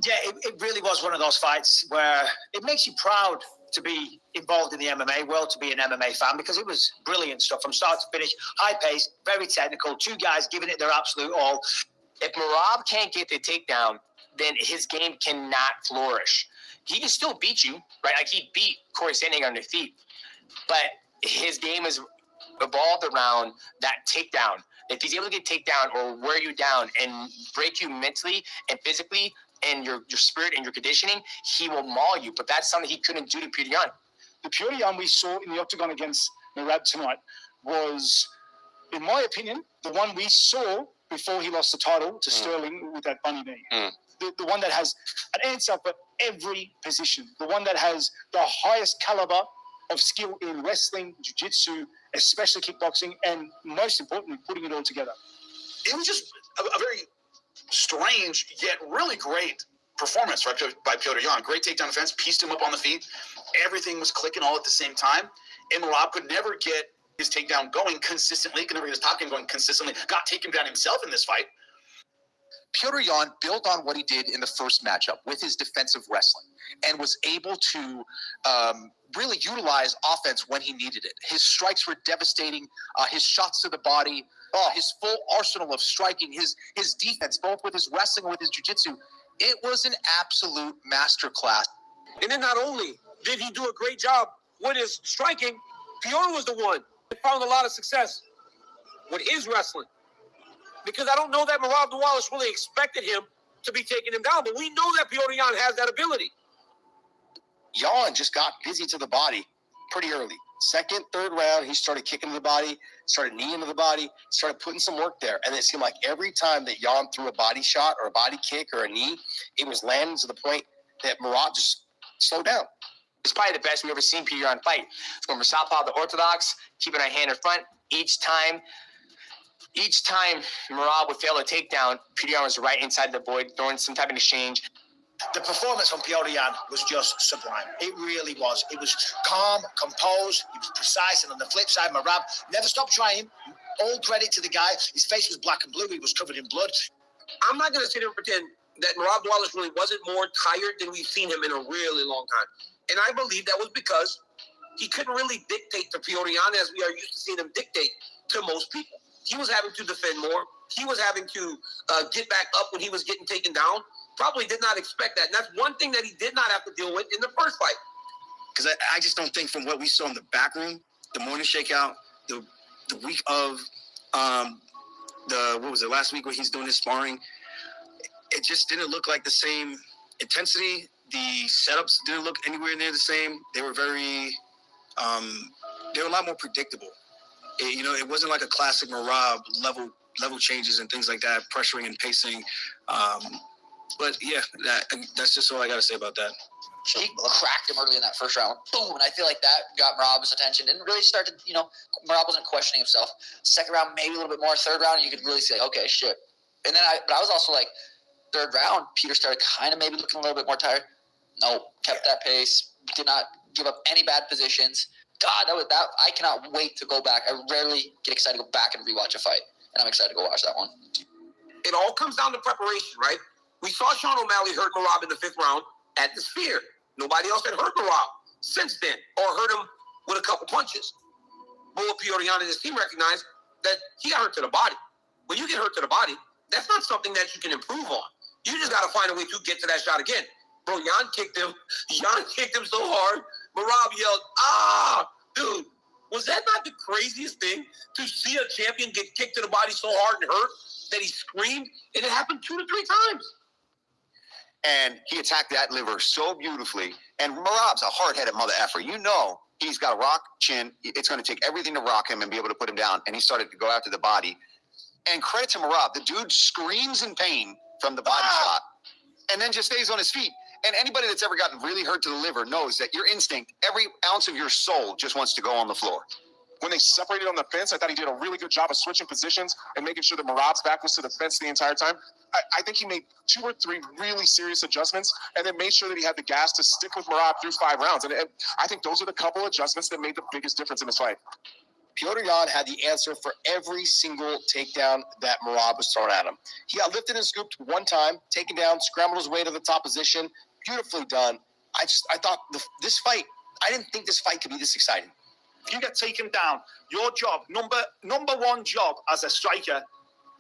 Yeah, it really was one of those fights where it makes you proud to be involved in the MMA world, to be an MMA fan, because it was brilliant stuff from start to finish. High pace, very technical, two guys giving it their absolute all. If Merab can't get the takedown, then his game cannot flourish. He can still beat you, right? Like he beat Corey Sandhagen on the feet, but his game is evolved around that takedown. If he's able to get takedown or wear you down and break you mentally and physically and your spirit and your conditioning, he will maul you. But that's something he couldn't do to Piotr Jan. The Piotr Jan we saw in the octagon against Merab tonight was, in my opinion, the one we saw before he lost the title to Sterling with that bunny knee. The one that has an answer for every position. The one that has the highest caliber of skill in wrestling, jiu-jitsu, especially kickboxing, and most importantly, putting it all together. It was just a very strange yet really great performance, right, by Piotr Jan. Great takedown defense, pieced him up on the feet. Everything was clicking all at the same time. And Merab could never get his takedown going consistently, could never get his top game going consistently. Got taken down himself in this fight. Petr Yan built on what he did in the first matchup with his defensive wrestling and was able to really utilize offense when he needed it. His strikes were devastating. His shots to the body, his full arsenal of striking, his defense, both with his wrestling and with his jiu-jitsu. It was an absolute masterclass. And then not only did he do a great job with his striking, Petr was the one that found a lot of success with his wrestling. Because I don't know that Merab Wallace really expected him to be taking him down, but we know that Petr Yan has that ability. Yan just got busy to the body pretty early. Second, third round, he started kicking to the body, started kneeing to the body, started putting some work there. And it seemed like every time that Yan threw a body shot or a body kick or a knee, it was landing to the point that Merab just slowed down. It's probably the best we've ever seen Petr Yan fight. It's going from southpaw to orthodox, keeping our hand in front. Each time Merab would fail a takedown, Petr Yan was right inside the void, throwing some type of exchange. The performance from Petr Yan was just sublime. It really was. It was calm, composed. He was precise. And on the flip side, Merab never stopped trying. All credit to the guy. His face was black and blue. He was covered in blood. I'm not going to sit here and pretend that Merab Wallace really wasn't more tired than we've seen him in a really long time. And I believe that was because he couldn't really dictate to Petr Yan as we are used to seeing him dictate to most people. He was having to defend more. He was having to get back up when he was getting taken down. Probably did not expect that. And that's one thing that he did not have to deal with in the first fight. Because I just don't think from what we saw in the back room, the morning shakeout, the week of last week where he's doing his sparring, it just didn't look like the same intensity. The setups didn't look anywhere near the same. They were they were a lot more predictable. It wasn't like a classic Merab level changes and things like that, pressuring and pacing. But yeah, that's just all I got to say about that. He cracked him early in that first round. Boom. And I feel like that got Merab's attention. Didn't really start to, Merab wasn't questioning himself. Second round, maybe a little bit more. Third round, you could really see, like, okay, shit. And then I was also like, third round, Petr started kind of maybe looking a little bit more tired. No, kept that pace. Did not give up any bad positions. God, I cannot wait to go back. I rarely get excited to go back and rewatch a fight. And I'm excited to go watch that one. It all comes down to preparation, right? We saw Sean O'Malley hurt Merab in the 5th round at the Sphere. Nobody else had hurt Merab since then or hurt him with a couple punches. But Petr Yan and his team recognized that he got hurt to the body. When you get hurt to the body, that's not something that you can improve on. You just got to find a way to get to that shot again. Bro, Yan kicked him. Yan kicked him so hard. Merab yelled, "Ah!" Dude, was that not the craziest thing? To see a champion get kicked to the body so hard and hurt that he screamed? And it happened 2 to 3 times. And he attacked that liver so beautifully. And Merab's a hard-headed mother effer. He's got a rock chin. It's going to take everything to rock him and be able to put him down. And he started to go after the body. And credit to Merab. The dude screams in pain from the body shot and then just stays on his feet. And anybody that's ever gotten really hurt to the liver knows that your instinct, every ounce of your soul just wants to go on the floor. When they separated on the fence, I thought he did a really good job of switching positions and making sure that Merab's back was to the fence the entire time. I think he made 2 or 3 really serious adjustments and then made sure that he had the gas to stick with Merab through 5 rounds. And I think those are the couple adjustments that made the biggest difference in this fight. Petr Yan had the answer for every single takedown that Merab was throwing at him. He got lifted and scooped one time, taken down, scrambled his way to the top position. Beautifully done. I thought this fight, I didn't think this fight could be this exciting. If you get taken down, your job, number one job as a striker,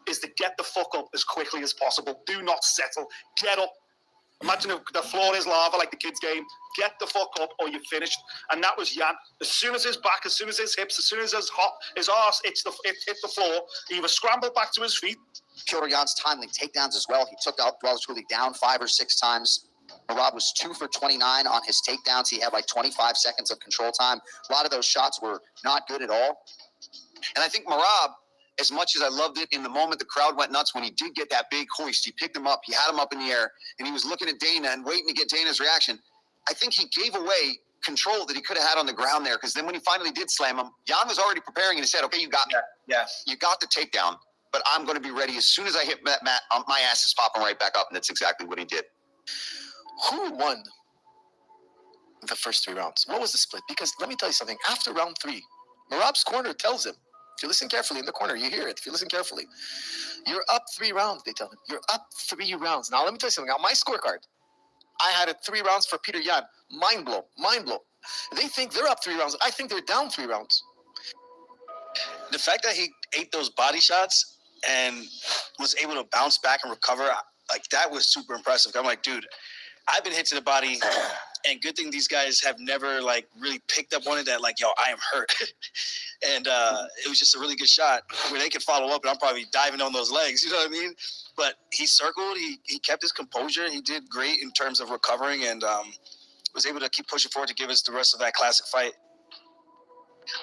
is to get the fuck up as quickly as possible. Do not settle. Get up. Imagine if the floor is lava like the kids' game. Get the fuck up or you're finished. And that was Yan. As soon as his back, as soon as his hips, as soon as his arse hit the floor, he was scrambled back to his feet. Petr Yan's timely takedowns as well. He took out Dwalishvili down 5 or 6 times. Merab was 2 for 29 on his takedowns. He had like 25 seconds of control time. A lot of those shots were not good at all. And I think Merab, as much as I loved it in the moment, the crowd went nuts when he did get that big hoist. He picked him up. He had him up in the air, and he was looking at Dana and waiting to get Dana's reaction. I think he gave away control that he could have had on the ground there, because then when he finally did slam him, Yan was already preparing and he said, okay, you got me. Yeah. You got the takedown, but I'm going to be ready. As soon as I hit that mat, my ass is popping right back up, and that's exactly what he did. Who won the first 3 rounds? What was the split? Because let me tell you something. After round 3, Merab's corner tells him, If you listen carefully in the corner, you hear it. If you listen carefully, you're up 3 rounds, they tell him. You're up 3 rounds. Now, let me tell you something. On my scorecard, I had it 3 rounds for Peter Yan. Mind blow. They think they're up 3 rounds. I think they're down 3 rounds. The fact that he ate those body shots and was able to bounce back and recover, like, that was super impressive. I'm like, dude, I've been hit to the body, and good thing these guys have never, like, really picked up on it that, like, yo, I am hurt. And it was just a really good shot where they could follow up, and I'm probably diving on those legs, you know what I mean? But he circled, he kept his composure, he did great in terms of recovering, and was able to keep pushing forward to give us the rest of that classic fight.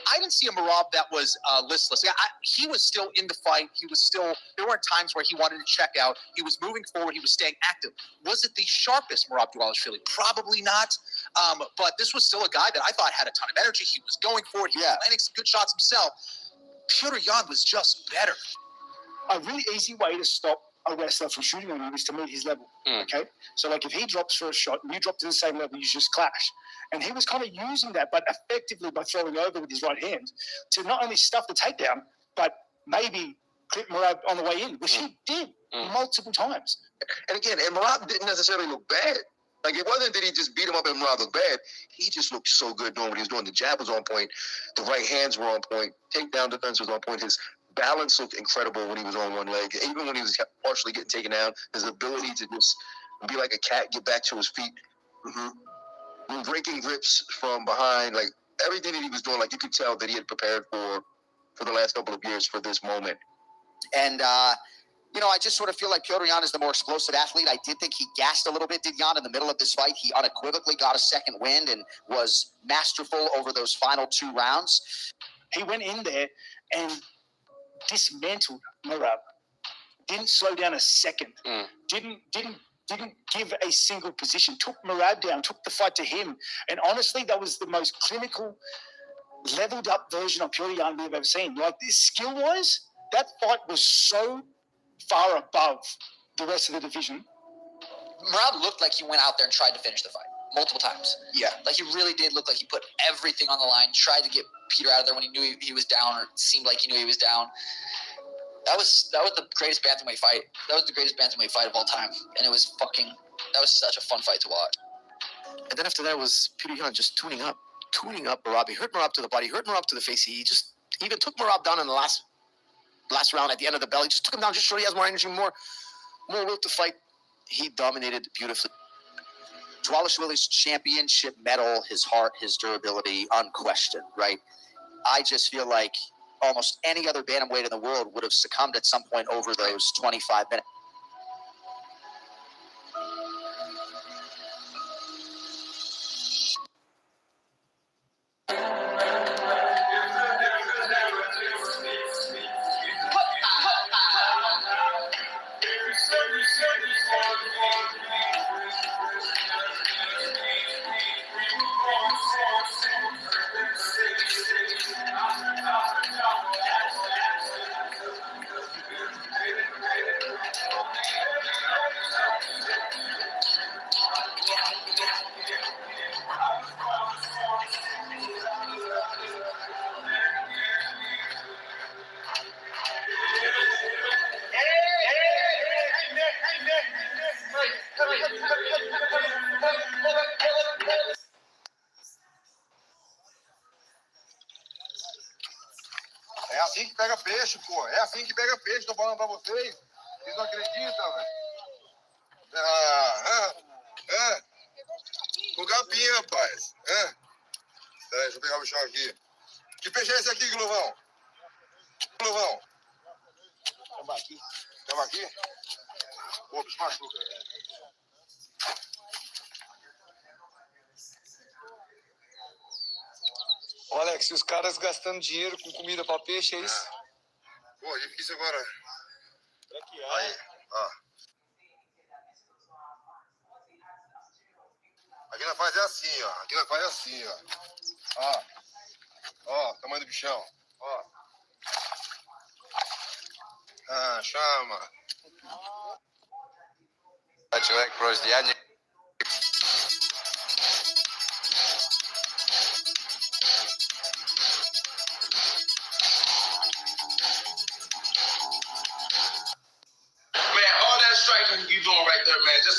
I didn't see a Merab that was listless. He was still in the fight. There weren't times where he wanted to check out. He was moving forward. He was staying active. Was it the sharpest Merab Dvalishvili? Probably not. But this was still a guy that I thought had a ton of energy. He was going for it. He was landing some good shots himself. Petr Yan was just better. A really easy way to stop a wrestler from shooting on you is to meet his level. Okay? So, like, if he drops for a shot and you drop to the same level, you just clash. And he was kind of using that, but effectively by throwing over with his right hand to not only stuff the takedown, but maybe clip Merab on the way in, which he did multiple times. And again, and Merab didn't necessarily look bad. Like, it wasn't that he just beat him up and Merab looked bad. He just looked so good doing what he was doing. The jab was on point. The right hands were on point. Takedown defense was on point. His balance looked incredible when he was on one leg. Even when he was partially getting taken down, his ability to just be like a cat, get back to his feet. Breaking grips from behind, like, everything that he was doing, like, you could tell that he had prepared for the last couple of years for this moment. And, you know, I just sort of feel like Petr Yan is the more explosive athlete. I did think he gassed a little bit, did Yan, in the middle of this fight. He unequivocally got a second wind and was masterful over those final 2 rounds. He went in there and dismantled Merab. Didn't slow down a second. Didn't give a single position. Took Merab down. Took the fight to him. And honestly, that was the most clinical, leveled up version of Petr Yan we've ever seen. Like, this skill-wise, that fight was so far above the rest of the division. Merab looked like he went out there and tried to finish the fight multiple times. Yeah. Like, he really did look like he put everything on the line, tried to get Peter out of there when he knew he was down, or it seemed like he knew he was down. That was the greatest bantamweight fight. That was the greatest bantamweight fight of all time. And that was such a fun fight to watch. And then after that was Petr Yan just tuning up Merab. He hurt Merab to the body, hurt Merab to the face. He even took Merab down in the last round at the end of the bell. He just took him down, just showed he has more energy, more will to fight. He dominated beautifully. Dvalishvili's championship medal, his heart, his durability, unquestioned, right? I just feel like almost any other bantamweight in the world would have succumbed at some point over those 25 minutes. É assim que pega peixe, pô. É assim que pega peixe, tô falando pra vocês. Vocês não acreditam, velho? O capim, rapaz. Peraí, deixa eu pegar o bichão aqui. Que peixe é esse aqui, Glovão? Glovão? Tambaqui. Tambaqui? Pô, o bicho machuca. Ô, Alex, os caras gastando dinheiro com comida pra peixe, é isso? Pô, difícil agora. Aí, ó. Aqui nós faz assim, ó. Aqui nós faz assim, ó. Ó, tamanho do bichão. Ó. Chama. Человек просит, я не...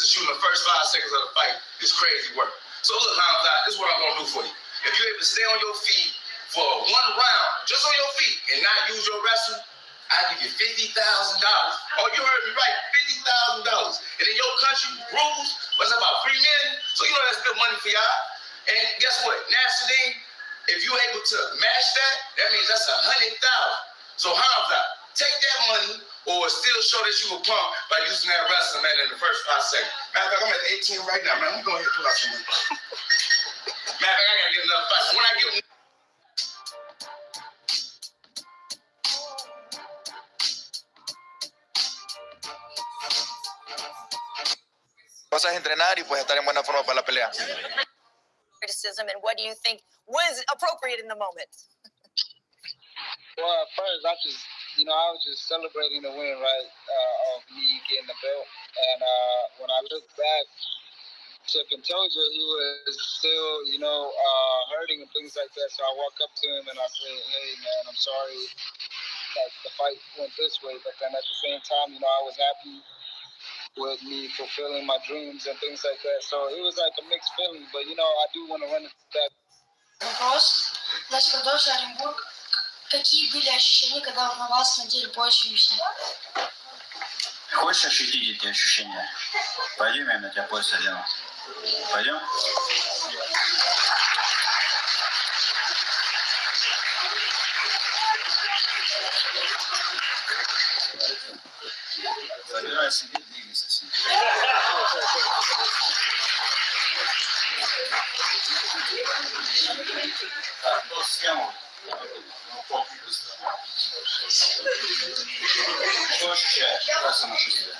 to shoot in the first 5 seconds of the fight is crazy work. So look, Hamza, this is what I'm gonna do for you. If you're able to stay on your feet for 1 round, just on your feet, and not use your wrestling, I give you $50,000. Oh, you heard me right, $50,000. And in your country, rules was about $3 million. So you know that's good money for y'all. And guess what? Nationally, if you're able to match that, that means that's $100,000. So Hamza, take that money or still show that you were pumped by using that wrestling, man, in the first 5 seconds. Matter of fact, I'm at 18 right now, man. I'm going to pull out some money. Matter of fact, I got to get another fight. When I get Cosas es entrenar y pues estar en buena forma para la pelea. Criticism, and what do you think was appropriate in the moment? Well, at first, I was just celebrating the win, right, of me getting the belt. And when I look back to Pantoja, he was still, hurting and things like that. So I walk up to him and I say, hey, man, I'm sorry that the fight went this way. But then at the same time, I was happy with me fulfilling my dreams and things like that. So it was like a mixed feeling. But, I do want to run it back. Вопрос. Наш продолжил Оренбург. Какие были ощущения, когда на вас надели пояс UFC? Хочешь ощутить эти ощущения? Пойдем, я на тебя пояс одену. Пойдем? Забирай себе, двигайся с ним. Так, вот схему. Что ощущаешь? Как самочувствие?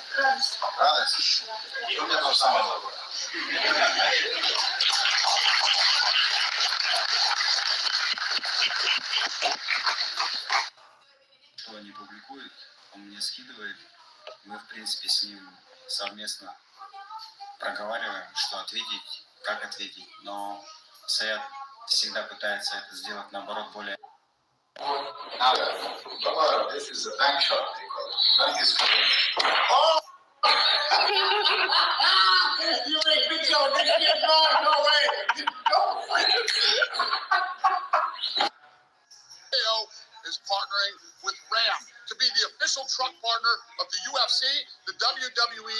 Радость? И у меня тоже самое доброе. Что они публикуют, он мне скидывает. Мы, в принципе, с ним совместно проговариваем, что ответить, как ответить. Но Саят всегда пытается это сделать, наоборот, более... This is a bank shot. Bank is oh! You make big show. No way. Is partnering with Ram to be the official truck partner of the UFC, the WWE,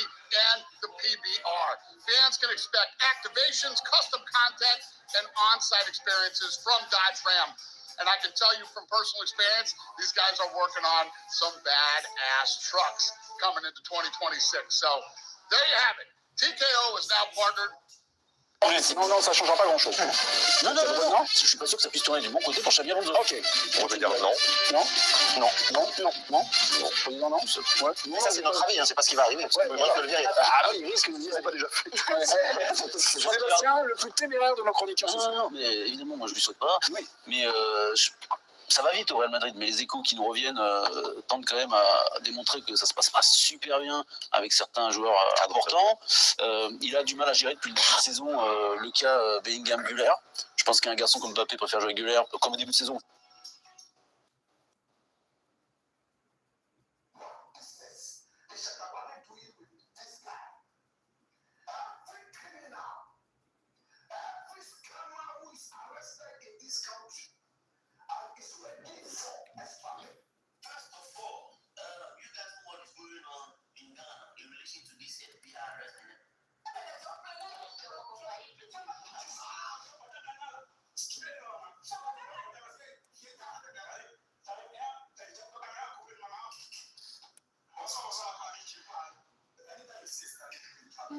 and the PBR. Fans can expect activations, custom content, and on-site experiences from Dodge Ram. And I can tell you from personal experience, these guys are working on some badass trucks coming into 2026. So there you have it. TKO is now partnered. Non, ça ne changera pas grand-chose. Non, je suis pas sûr que ça puisse tourner du bon côté pour Xabi Alonso. Ok. On peut dire non. Non. Faut dire non. Ouais. Mais ça, c'est notre avis, c'est pas ce qui va arriver. Parce qu'on peut le virer. Ah oui, il risque de dire, c'est pas déjà fait. Sébastien, le plus téméraire de nos chroniqueurs. Non, mais évidemment, moi je lui souhaite pas. Oui. Mais ça va vite au Real Madrid, mais les échos qui nous reviennent tendent quand même à démontrer que ça se passe pas super bien avec certains joueurs importants. Il a du mal à gérer depuis le début de saison le cas Bellingham-Güler. Je pense qu'un garçon comme Mbappé préfère jouer Güler comme au début de saison.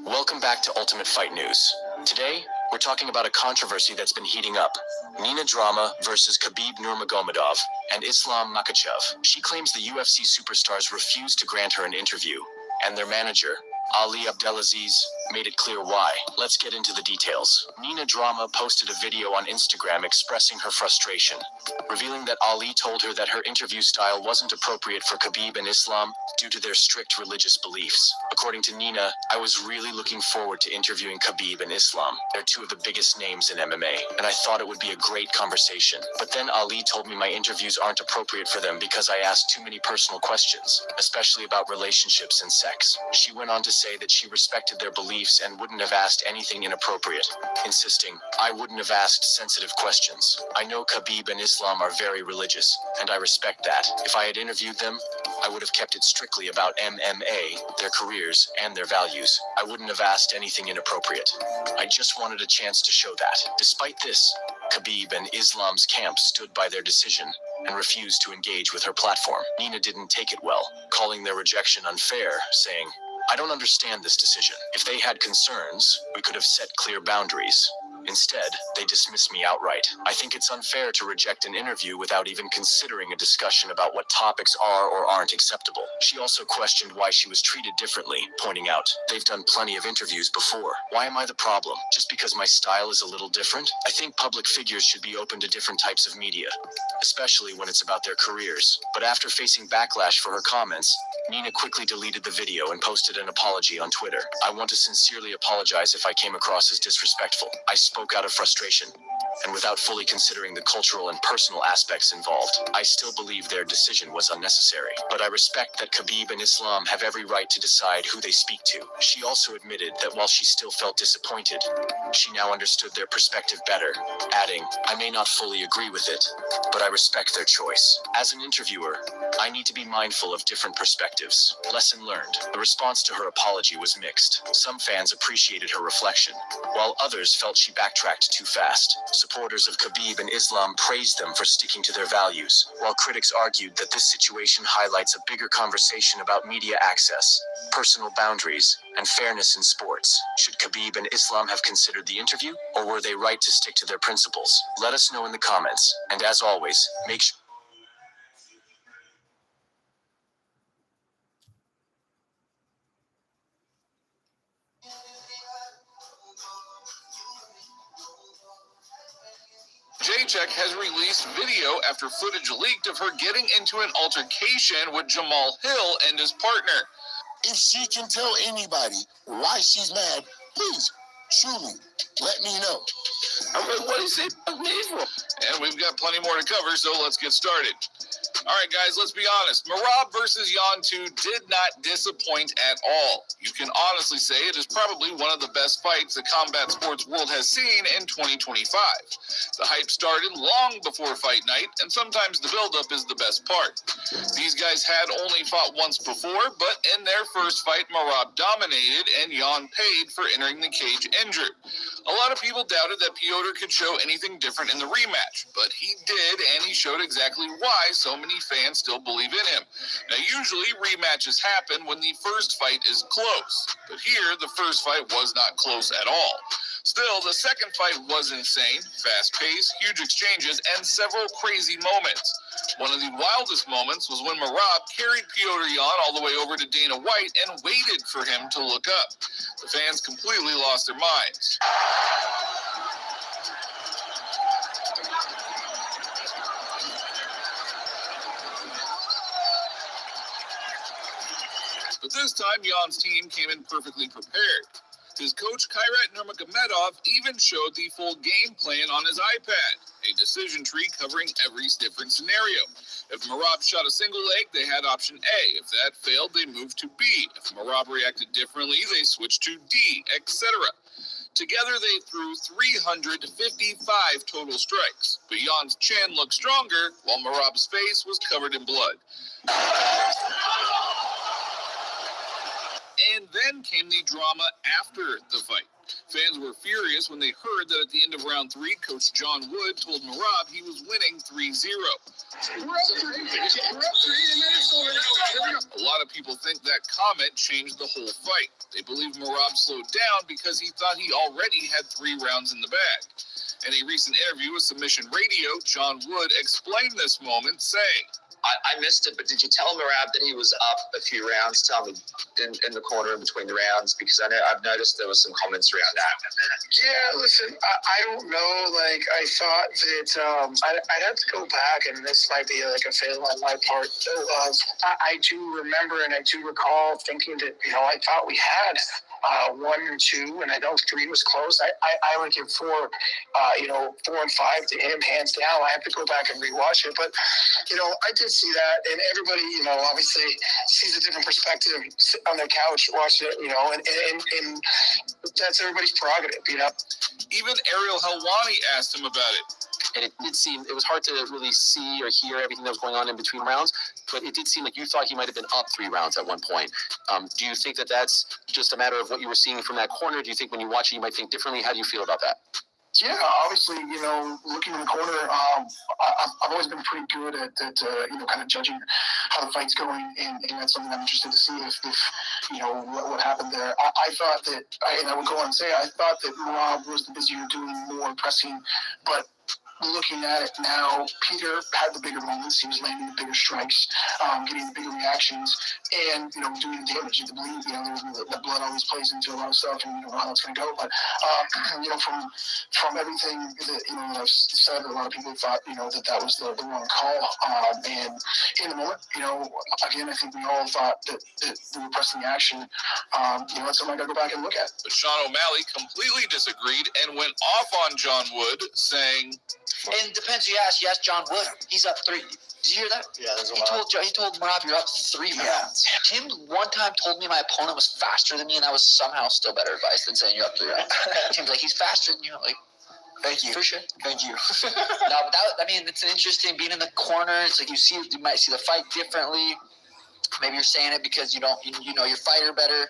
Welcome back to Ultimate Fight News. Today, we're talking about a controversy that's been heating up. Nina Drama versus Khabib Nurmagomedov and Islam Makhachev. She claims the UFC superstars refused to grant her an interview, and their manager, Ali Abdelaziz, made it clear why. Let's get into the details. Nina Drama posted a video on Instagram expressing her frustration, revealing that Ali told her that her interview style wasn't appropriate for Khabib and Islam due to their strict religious beliefs. According to Nina, I was really looking forward to interviewing Khabib and Islam. They're two of the biggest names in MMA, and I thought it would be a great conversation. But then Ali told me my interviews aren't appropriate for them because I asked too many personal questions, especially about relationships and sex. She went on to say that she respected their beliefs beliefs and wouldn't have asked anything inappropriate, insisting, I wouldn't have asked sensitive questions. I know Khabib and Islam are very religious, and I respect that. If I had interviewed them, I would have kept it strictly about MMA, their careers, and their values. I wouldn't have asked anything inappropriate. I just wanted a chance to show that. Despite this, Khabib and Islam's camp stood by their decision and refused to engage with her platform. Nina didn't take it well, calling their rejection unfair, saying, I don't understand this decision. If they had concerns, we could have set clear boundaries. Instead, they dismiss me outright. I think it's unfair to reject an interview without even considering a discussion about what topics are or aren't acceptable. She also questioned why she was treated differently, pointing out, they've done plenty of interviews before. Why am I the problem? Just because my style is a little different? I think public figures should be open to different types of media, especially when it's about their careers. But after facing backlash for her comments, Nina quickly deleted the video and posted an apology on Twitter. I want to sincerely apologize if I came across as disrespectful. I spoke out of frustration, and without fully considering the cultural and personal aspects involved. I still believe their decision was unnecessary, but I respect that Khabib and Islam have every right to decide who they speak to. She also admitted that while she still felt disappointed, she now understood their perspective better, adding, I may not fully agree with it, but I respect their choice. As an interviewer, I need to be mindful of different perspectives. Lesson learned. The response to her apology was mixed. Some fans appreciated her reflection, while others felt she backtracked too fast. Supporters of Khabib and Islam praised them for sticking to their values, while critics argued that this situation highlights a bigger conversation about media access, personal boundaries, and fairness in sports. Should Khabib and Islam have considered the interview, or were they right to stick to their principles? Let us know in the comments, and as always, make sure Jacek has released video after footage leaked of her getting into an altercation with Jamal Hill and his partner. If she can tell anybody why she's mad, please, truly, let me know. I'm like, what is it? And we've got plenty more to cover, so let's get started. All right, guys, let's be honest. Merab versus Yantu did not disappoint at all. You can honestly say it is probably one of the best fights the combat sports world has seen in 2025. The hype started long before fight night, and sometimes the buildup is the best part. These guys had only fought once before, but in their first fight, Merab dominated and Yan paid for entering the cage injured. A lot of people doubted that Piotr could show anything different in the rematch, but he did, and he showed exactly why so many fans still believe in him. Now, usually rematches happen when the first fight is close, but here the first fight was not close at all. Still, the second fight was insane, fast-paced, huge exchanges, and several crazy moments. One of the wildest moments was when Merab carried Piotr Yan all the way over to Dana White and waited for him to look up. The fans completely lost their minds. But this time, Yan's team came in perfectly prepared. His coach, Kairat Nurmagomedov, even showed the full game plan on his iPad, a decision tree covering every different scenario. If Merab shot a single leg, they had option A. If that failed, they moved to B. If Merab reacted differently, they switched to D, etc. Together, they threw 355 total strikes, but Yan's chin looked stronger, while Merab's face was covered in blood. And then came the drama after the fight. Fans were furious when they heard that at the end of round 3, Coach John Wood told Merab he was winning 3-0. A lot of people think that comment changed the whole fight. They believe Merab slowed down because he thought he already had 3 rounds in the bag. In a recent interview with Submission Radio, John Wood explained this moment, saying, I missed it, but did you tell Merab that he was up a few rounds? Tell me in the corner in between the rounds, because I've noticed there were some comments around that. Yeah, listen, I don't know. Like, I thought that I'd have to go back, and this might be like a fail on my part. I do remember and I do recall thinking that, I thought we had 1 and 2, and I know 3 was close. I would give 4, 4 and 5 to him, hands down. I have to go back and rewatch it, but I did see that, and everybody, obviously sees a different perspective, sit on their couch, watch it, and that's everybody's prerogative, Even Ariel Helwani asked him about it. And it did seem, it was hard to really see or hear everything that was going on in between rounds, but it did seem like you thought he might have been up 3 rounds at one point. Do you think that that's just a matter of what you were seeing from that corner? Do you think when you watch it, you might think differently? How do you feel about that? Yeah, obviously, looking in the corner, I've always been pretty good at kind of judging how the fight's going, and that's something I'm interested to see if what happened there. I thought that, and I would go on and say, I thought that Rob was the busier doing more pressing, but looking at it now, Peter had the bigger moments. He was landing the bigger strikes, getting the bigger reactions, and doing the damage. You believe, the blood always plays into a lot of stuff, and how it's going to go. But from everything that I've said, a lot of people thought that was the wrong call. And in the moment, again, I think we all thought that we were pressing the action. That's something I got to go back and look at. But Sean O'Malley completely disagreed and went off on John Wood, saying, and depends who you ask. You ask John Wood, he's up 3. Did you hear that? Yeah, there's a he lot. told Merab, you're up 3 rounds. Tim one time told me my opponent was faster than me, and that was somehow still better advice than saying you're up 3 rounds. Tim's like, he's faster than you. I'm like, thank you. For sure. Thank you. No, but it's an interesting being in the corner. It's like you might see the fight differently. Maybe you're saying it because you know your fighter better.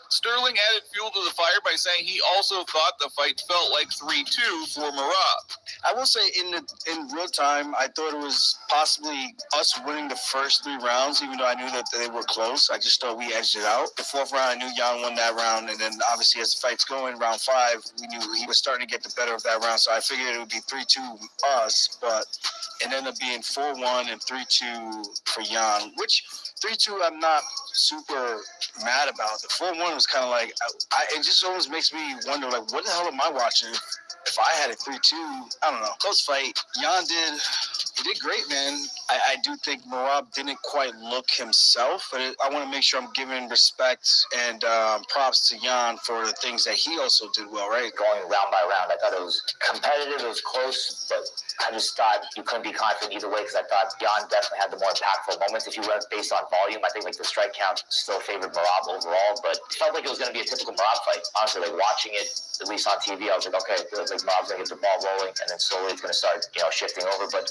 Sterling added fuel to the fire by saying he also thought the fight felt like 3-2 for Merab. I will say in real time, I thought it was possibly us winning the first 3 rounds, even though I knew that they were close. I just thought we edged it out. The 4th round, I knew Jan won that round, and then obviously as the fight's going, round 5, we knew he was starting to get the better of that round, so I figured it would be 3-2 us, but it ended up being 4-1 and 3-2 for Jan, which 3-2 I'm not super mad about. The 4-1 was kind of like, it just always makes me wonder, like, what the hell am I watching? If I had a 3-2, I don't know. Close fight. Jan did great, man. I do think Merab didn't quite look himself, but I want to make sure I'm giving respect and props to Jan for the things that he also did well, right? Going round by round, I thought it was competitive, it was close, but I just thought you couldn't be confident either way because I thought Jan definitely had the more impactful moments. If you went based on volume, I think the strike count still favored Merab overall, but it felt like it was going to be a typical Merab fight. Honestly, watching it, at least on TV, I was like, okay, Merab's going to get the ball rolling, and then slowly it's going to start, shifting over. But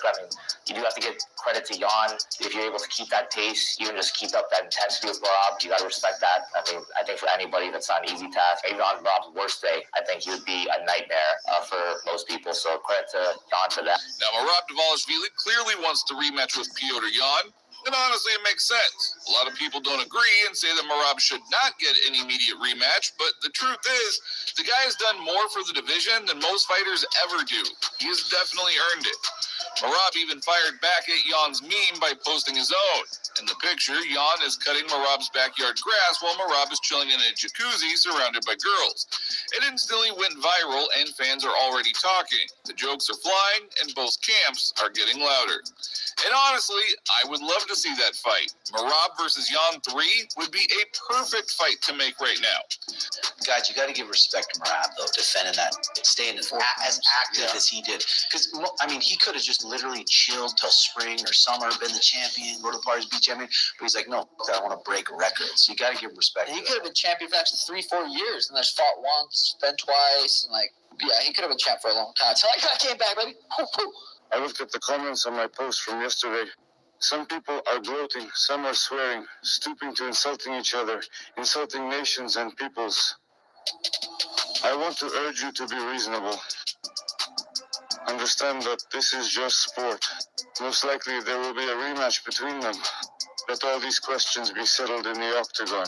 you do have to give credit to Jan. If you're able to keep that pace, even just keep up that intensity with Merab, you got to respect that. I think for anybody, that's not an easy task. Even on Merab's worst day, I think he would be a nightmare for most people. So credit to Jan for that. Now, Merab Dvalishvili clearly wants to rematch with Piotr Jan, and honestly, it makes sense. A lot of people don't agree and say that Merab should not get an immediate rematch, but the truth is, the guy has done more for the division than most fighters ever do. He has definitely earned it. Merab even fired back at Jan's meme by posting his own. In the picture, Jan is cutting Merab's backyard grass while Merab is chilling in a jacuzzi surrounded by girls. It instantly went viral and fans are already talking. The jokes are flying and both camps are getting louder. And honestly, I would love to see that fight. Merab versus Jan 3 would be a perfect fight to make right now. Guys, you got to give respect to Merab, though, defending that, staying as active as he did. Because, he could have just literally chilled till spring or summer, been the champion, go to the parties, be champion. But he's like, no, I want to break records. So you got to give respect. And he could have been champion for the next 3-4 years, and there's fought once, then twice, and he could have been champ for a long time. So I came back, baby. I looked at the comments on my post from yesterday. Some people are gloating, some are swearing, stooping to insulting each other, insulting nations and peoples. I want to urge you to be reasonable. Understand that this is just sport. Most likely there will be a rematch between them. Let all these questions be settled in the octagon.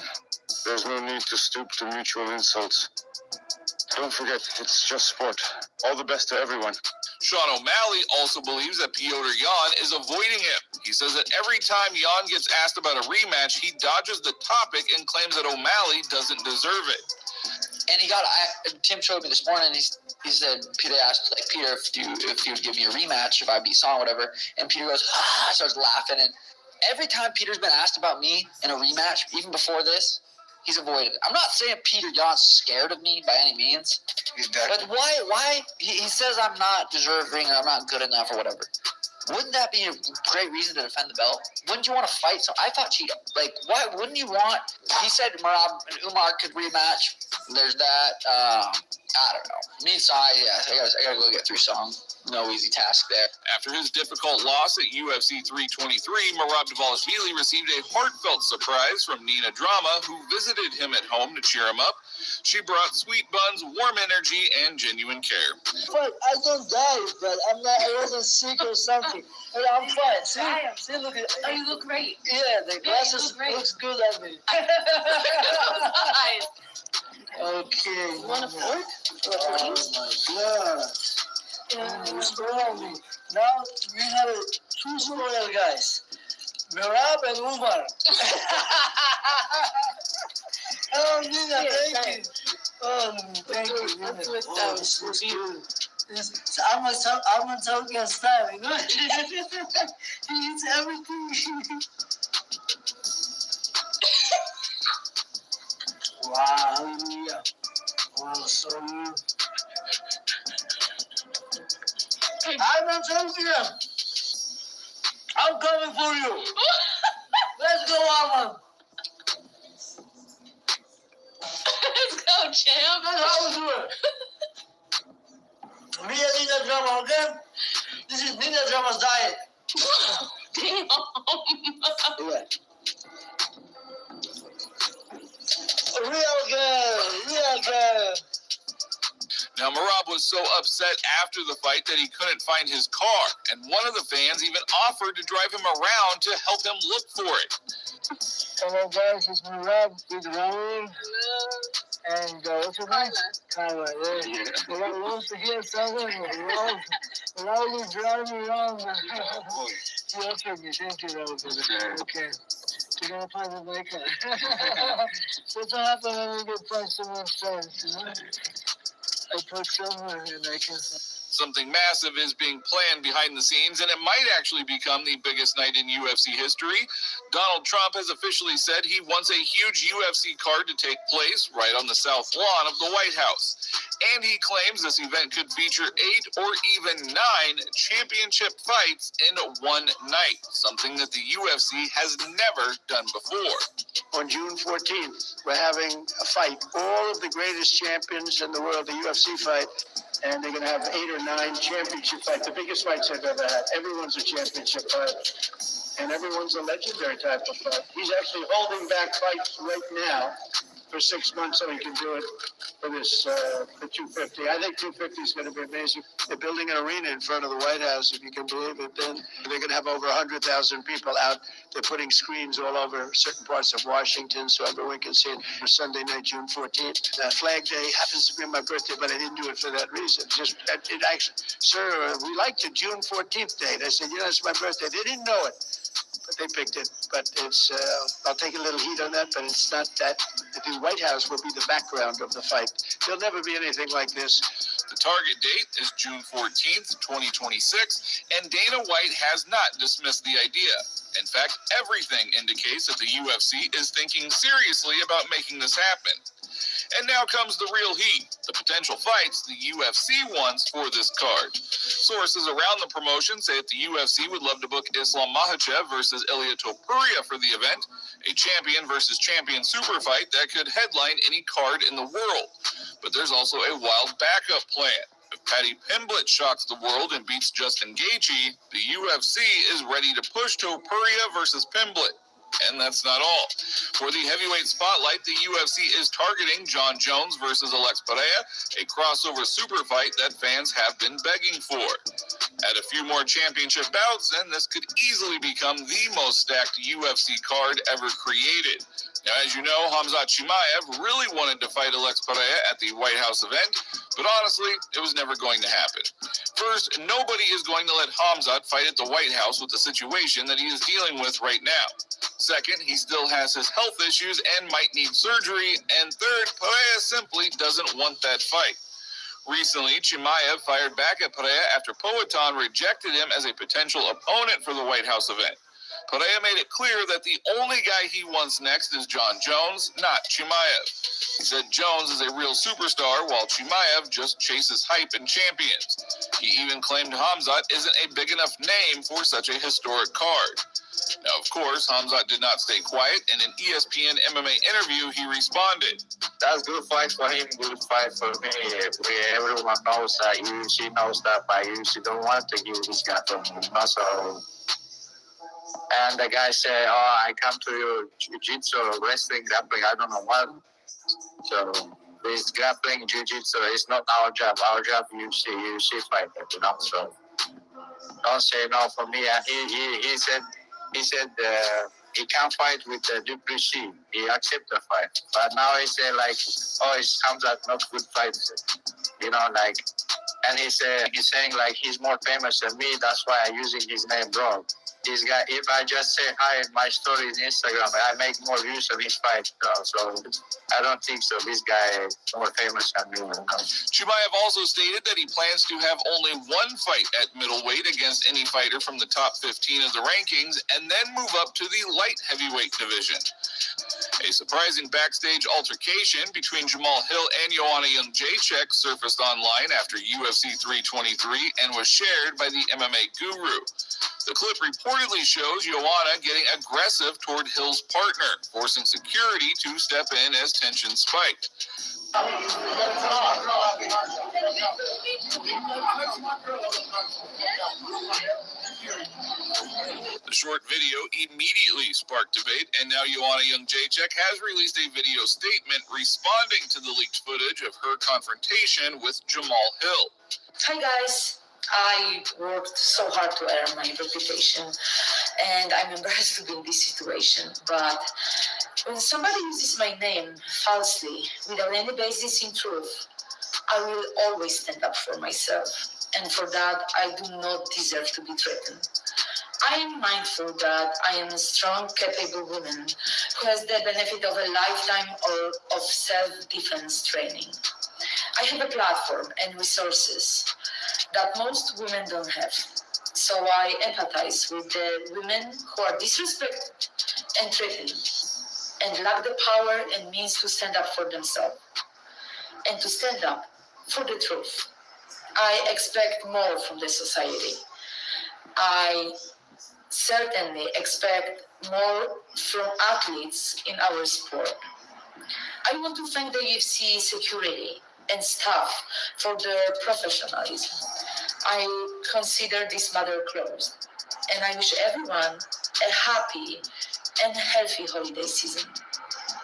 There's no need to stoop to mutual insults. Don't forget, it's just sport. All the best to everyone. Sean O'Malley also believes that Piotr Jan is avoiding him. He says that every time Jan gets asked about a rematch, he dodges the topic and claims that O'Malley doesn't deserve it. And Tim showed me this morning, he said, Peter asked, Peter, if you would give me a rematch, if I beat Son, whatever. And Peter goes, starts laughing. And every time Peter's been asked about me in a rematch, even before this, He's avoided it. I'm not saying Peter Yan's scared of me by any means. But why? He says I'm not deserving or I'm not good enough or whatever. Wouldn't that be a great reason to defend the belt? Wouldn't you want to fight? So I thought why wouldn't you want? He said Merab and Umar could rematch. There's that. I don't know. Me and Sai, I gotta go get through Song. No easy task there. After his difficult loss at UFC 323, Merab Dvalishvili received a heartfelt surprise from Nina Drama, who visited him at home to cheer him up. She brought sweet buns, warm energy, and genuine care. I don't die, but I wasn't sick or something. And I'm fine. See, look at. Oh, you look great. Yeah, the glasses looks good on me. Okay. You want a fork? Oh my God. You spoiled me. Now we have two spoiled guys. Merab and Umar. Oh, Nina, thank you. Oh, thank you, Nina. Oh, this looks good. I'm a Tongan style, you know? He eats everything. Wow, hallelujah. Wow, so you. I'm a Tongan. I'm coming for you. Let's go, Alman. Let's go, champ. That's how we do it. Me and Nina Drama, okay? This is Nina Drama's diet. Yeah. Real good. Now, Merab was so upset after the fight that he couldn't find his car, and one of the fans even offered to drive him around to help him look for it. Hello, guys. It's Merab with Raul. And what's your name? Carla. Yeah. Well, wants to hear something. Raul is driving around. You offered me. Thank you, Raul. Okay. You're going to find the maker. That's what happens when we get punched so much times, you know? I put somewhere and I can... Something massive is being planned behind the scenes, and it might actually become the biggest night in UFC history. Donald Trump has officially said he wants a huge UFC card to take place right on the south lawn of the White House. And he claims this event could feature 8 or even 9 championship fights in one night, something that the UFC has never done before. On June 14th, we're having a fight. All of the greatest champions in the world, the UFC fight, and they're going to have 8 or 9 championship fights, the biggest fights they've ever had. Everyone's a championship fighter, and everyone's a legendary type of fight. He's actually holding back fights right now for 6 months so he can do it for this, for 250. I think 250 is going to be amazing. They're building an arena in front of the White House, if you can believe it. Then they're going to have over 100,000 people out. They're putting screens all over certain parts of Washington so everyone can see it. For Sunday night, June 14th. Flag Day happens to be my birthday, but I didn't do it for that reason. It actually, sir, we liked the June 14th date. I said, it's my birthday. They didn't know it, but they picked it. But it's, I'll take a little heat on that, but it's not that. The White House will be the background of the fight. There'll never be anything like this. The target date is June 14th, 2026, and Dana White has not dismissed the idea. In fact, everything indicates that the UFC is thinking seriously about making this happen. And now comes the real heat, the potential fights the UFC wants for this card. Sources around the promotion say that the UFC would love to book Islam Makhachev versus Ilia Topuria for the event, a champion versus champion super fight that could headline any card in the world. But there's also a wild backup plan. If Paddy Pimblett shocks the world and beats Justin Gaethje, the UFC is ready to push Topuria versus Pimblett. And that's not all. For the heavyweight spotlight, the UFC is targeting John Jones versus Alex Pereira, a crossover super fight that fans have been begging for. Add a few more championship bouts, and this could easily become the most stacked UFC card ever created. Now, as you know, Khamzat Chimaev really wanted to fight Alex Pereira at the White House event, but honestly, it was never going to happen. First, nobody is going to let Khamzat fight at the White House with the situation that he is dealing with right now. Second, he still has his health issues and might need surgery. And third, Pereira simply doesn't want that fight. Recently, Chimaev fired back at Pereira after Poatan rejected him as a potential opponent for the White House event. Perea made it clear that the only guy he wants next is John Jones, not Chimaev. He said Jones is a real superstar, while Chimaev just chases hype and champions. He even claimed Hamzat isn't a big enough name for such a historic card. Now, of course, Hamzat did not stay quiet. In an ESPN MMA interview, he responded. That's good fight for him, good fight for me. Everyone knows that UFC knows that, but UFC don't want to give this guy from me. So, and the guy said, "Oh, I come to you jiu-jitsu, wrestling, grappling, I don't know what." So this grappling, jiu-jitsu is not our job. Our job is UFC fighter, you know. So don't say no for me. And he said he can't fight with Duplessis. He accepted the fight, but now he said like, "Oh, it comes out not good fight," you know, like. And he's saying like he's more famous than me. That's why I'm using his name, bro. This guy, if I just say hi in my story on Instagram, I make more views of his fight. So I don't think so. This guy is more famous than me. Chimaev also stated that he plans to have only one fight at middleweight against any fighter from the top 15 of the rankings, and then move up to the light heavyweight division. A surprising backstage altercation between Jamal Hill and Joanna Jędrzejczyk surfaced online after UFC 323 and was shared by the MMA Guru. The clip reportedly shows Joanna getting aggressive toward Hill's partner, forcing security to step in as tensions spiked. The short video immediately sparked debate, and now Joanna Jędrzejczyk has released a video statement responding to the leaked footage of her confrontation with Jamal Hill. Hi guys, I worked so hard to earn my reputation, and I'm embarrassed to be in this situation, but when somebody uses my name falsely, without any basis in truth, I will always stand up for myself, and for that, I do not deserve to be threatened. I am mindful that I am a strong, capable woman who has the benefit of a lifetime of self-defense training. I have a platform and resources that most women don't have. So I empathize with the women who are disrespected and threatened and lack the power and means to stand up for themselves and to stand up for the truth. I expect more from the society. I certainly expect more from athletes in our sport. I want to thank the UFC security and staff for their professionalism. I consider this matter closed, and I wish everyone a happy and healthy holiday season.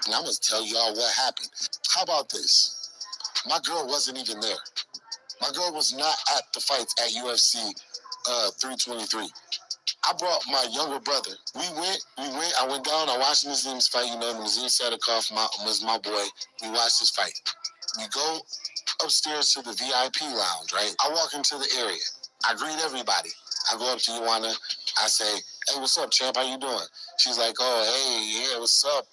And I'm going to tell y'all what happened. How about this? My girl wasn't even there. My girl was not at the fights at UFC 323. I brought my younger brother. We went. I went down. I watched Nazim's fight. You know, Nazim Sadikov was my boy. We watched his fight. We go upstairs to the VIP lounge, right? I walk into the area. I greet everybody. I go up to Joanna. I say, "Hey, what's up, champ? How you doing?" She's like, "Oh, hey, yeah, what's up?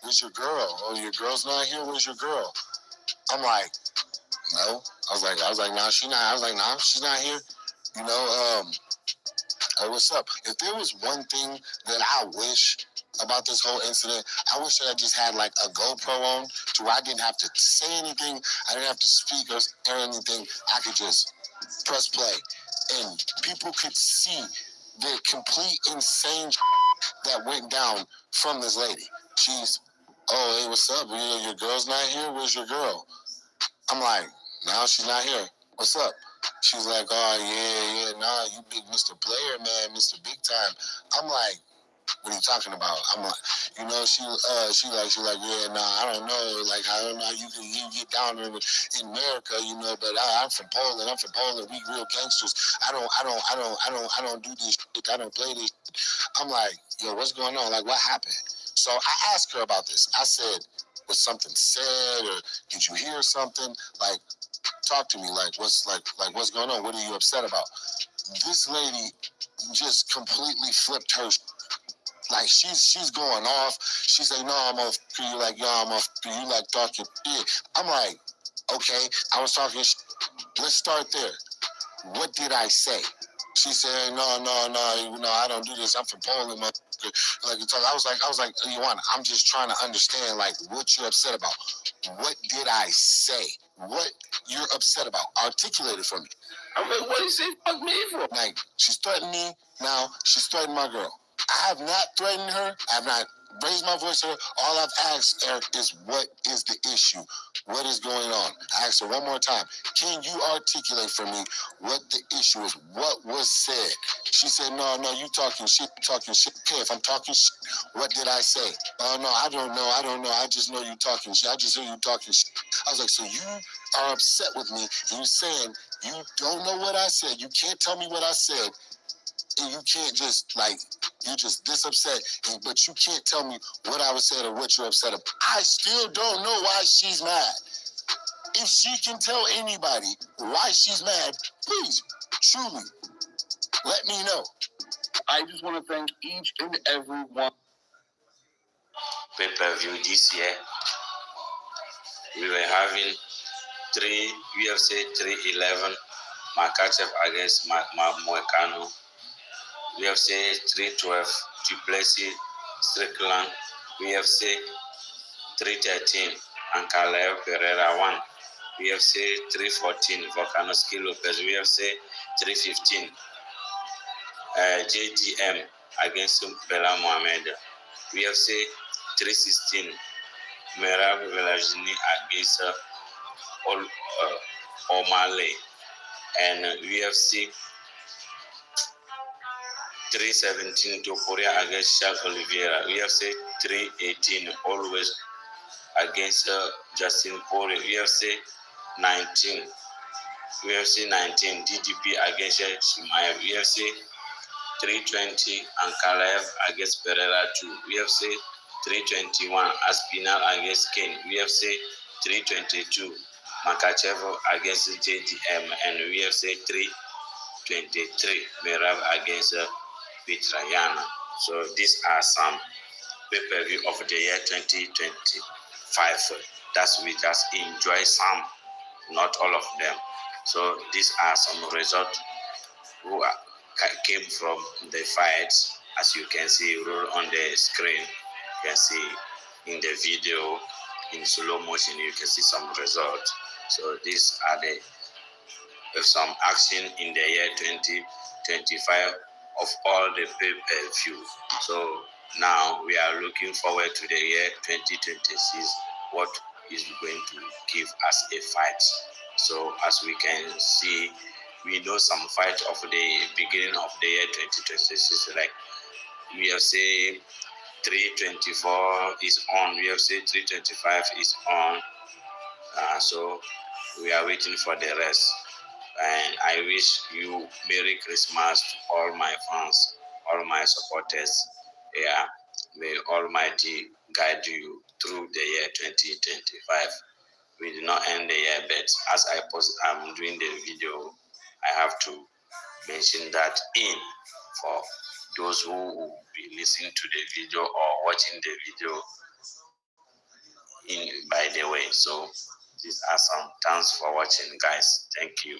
Where's your girl? Oh, your girl's not here. Where's your girl?" I'm like, "No." I was like, "Nah, she's not." I was like, "Nah, she's not here." You know, hey, what's up? If there was one thing that I wish about this whole incident, I wish that I just had like a GoPro on to where I didn't have to say anything. I didn't have to speak or anything. I could just press play and people could see the complete insane that went down from this lady. She's, "Oh, hey, what's up? Your girl's not here? Where's your girl?" I'm like, "No, she's not here. What's up?" She's like, "Oh, yeah, nah, you big Mr. Player, man, Mr. Big Time." I'm like, "What are you talking about?" I'm like, you know, she like, "Yeah, nah, I don't know. Like, I don't know how you get down there in America, you know, but I'm from Poland. We real gangsters. I don't do this shit. I don't play this shit." I'm like, "Yo, what's going on? Like, what happened?" So I asked her about this. I said, "Was something said, or did you hear something? Like, talk to me. Like, what's going on? What are you upset about?" This lady just completely flipped her. Like, she's going off. She's like, "No, I'm off for you." Like, "Yo, I'm off for you." Like, talking shit. I'm like, okay, I was talking. Let's start there. What did I say? She said, no, I don't do this. I'm from Poland, motherfucker. Like, I was like, Ioana, I'm just trying to understand, like, what you're upset about. What did I say? What you're upset about? Articulate it for me. I'm like, what is she fuck me for? Like, she's threatening me. Now, she's threatening my girl. I have not threatened her. I have not raised my voice to her. All I've asked her is, what is the issue? What is going on? I asked her one more time, can you articulate for me what the issue is? What was said? She said, no, you talking shit. Okay, if I'm talking shit, what did I say? Oh, no, I don't know. I just know you talking shit. I just hear you talking shit. I was like, so you are upset with me, and you saying you don't know what I said. You can't tell me what I said, and you can't just, like, you're just this upset, but you can't tell me what I was saying or what you're upset about. I still don't know why she's mad. If she can tell anybody why she's mad, please, truly, let me know. I just want to thank each and every one. Pay-per-view this year, we were having UFC 311, Makachev against Moicano, UFC 312, Duplessis Strickland, UFC 313, Ankalaev Pereira 1, UFC 314, Volkanovski Lopez, UFC 315, JDM against Bela Mohamed, UFC 316, Merab Velajini against O'Malley, and UFC 317 to Korea against Charles Oliveira, UFC 318 always against Justin Poirier, UFC 19 DDP against Shimaev, UFC 320 Ankalaev against Pereira 2, UFC 321 Aspinall against Kane, UFC 322 Makachev against JDM, and UFC 323 Merab against Petrayana. So these are some pay-per-view of the year 2025. That's we just enjoy some, not all of them. So these are some results who came from the fights. As you can see, roll on the screen. You can see in the video in slow motion. You can see some results. So these are some action in the year 2025 of all the pay-per-view. So now we are looking forward to the year 2026. What is going to give us a fight? So as we can see, we know some fight of the beginning of the year 2026, like UFC 324 is on, UFC 325 is on. So we are waiting for the rest. And I wish you Merry Christmas to all my fans, all my supporters. Yeah, may Almighty guide you through the year 2025. We did not end the year, but as I'm doing the video, I have to mention that in for those who will be listening to the video or watching the video in by the way. So these are some. Thanks for watching, guys. Thank you.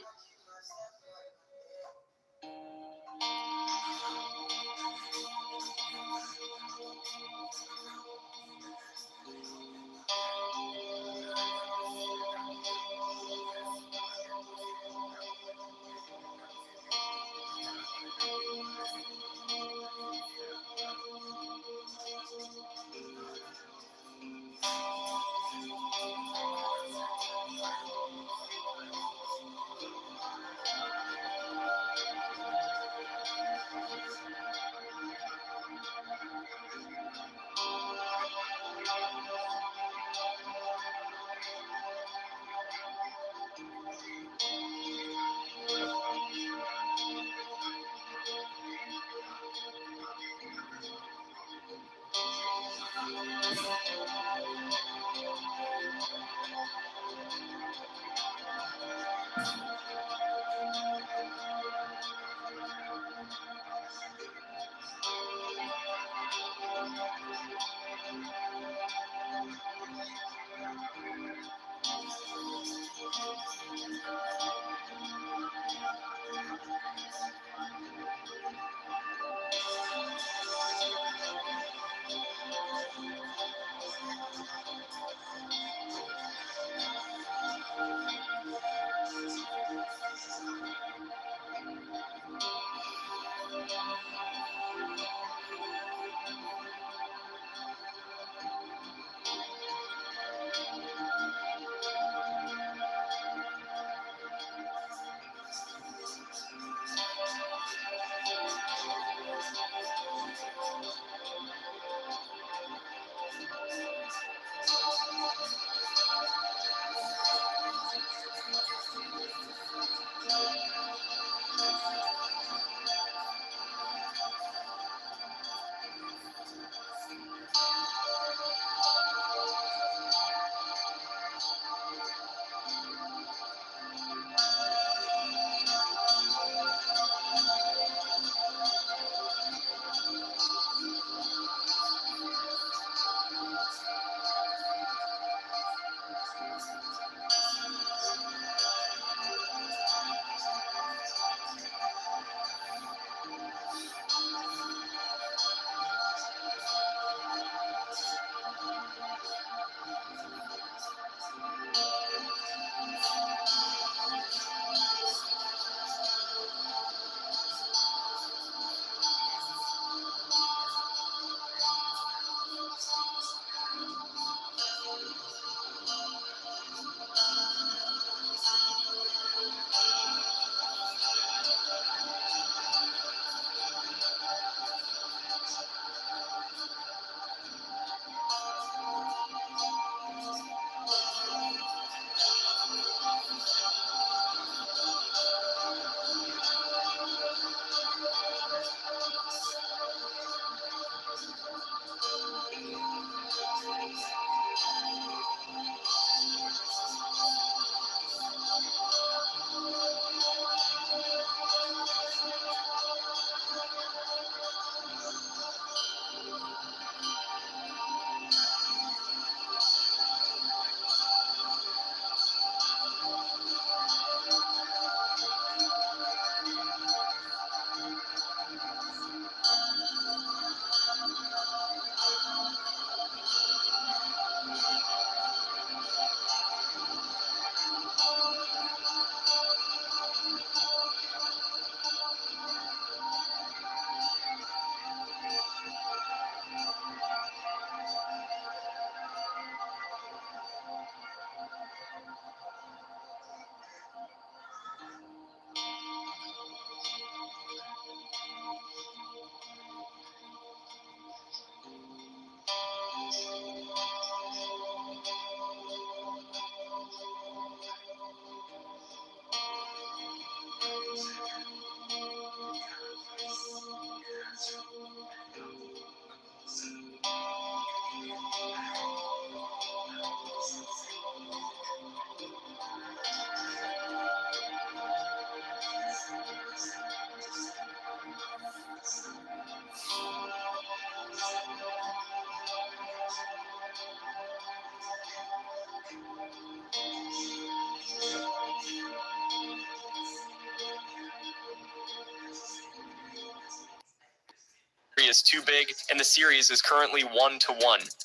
is too big, and the series is currently 1-1.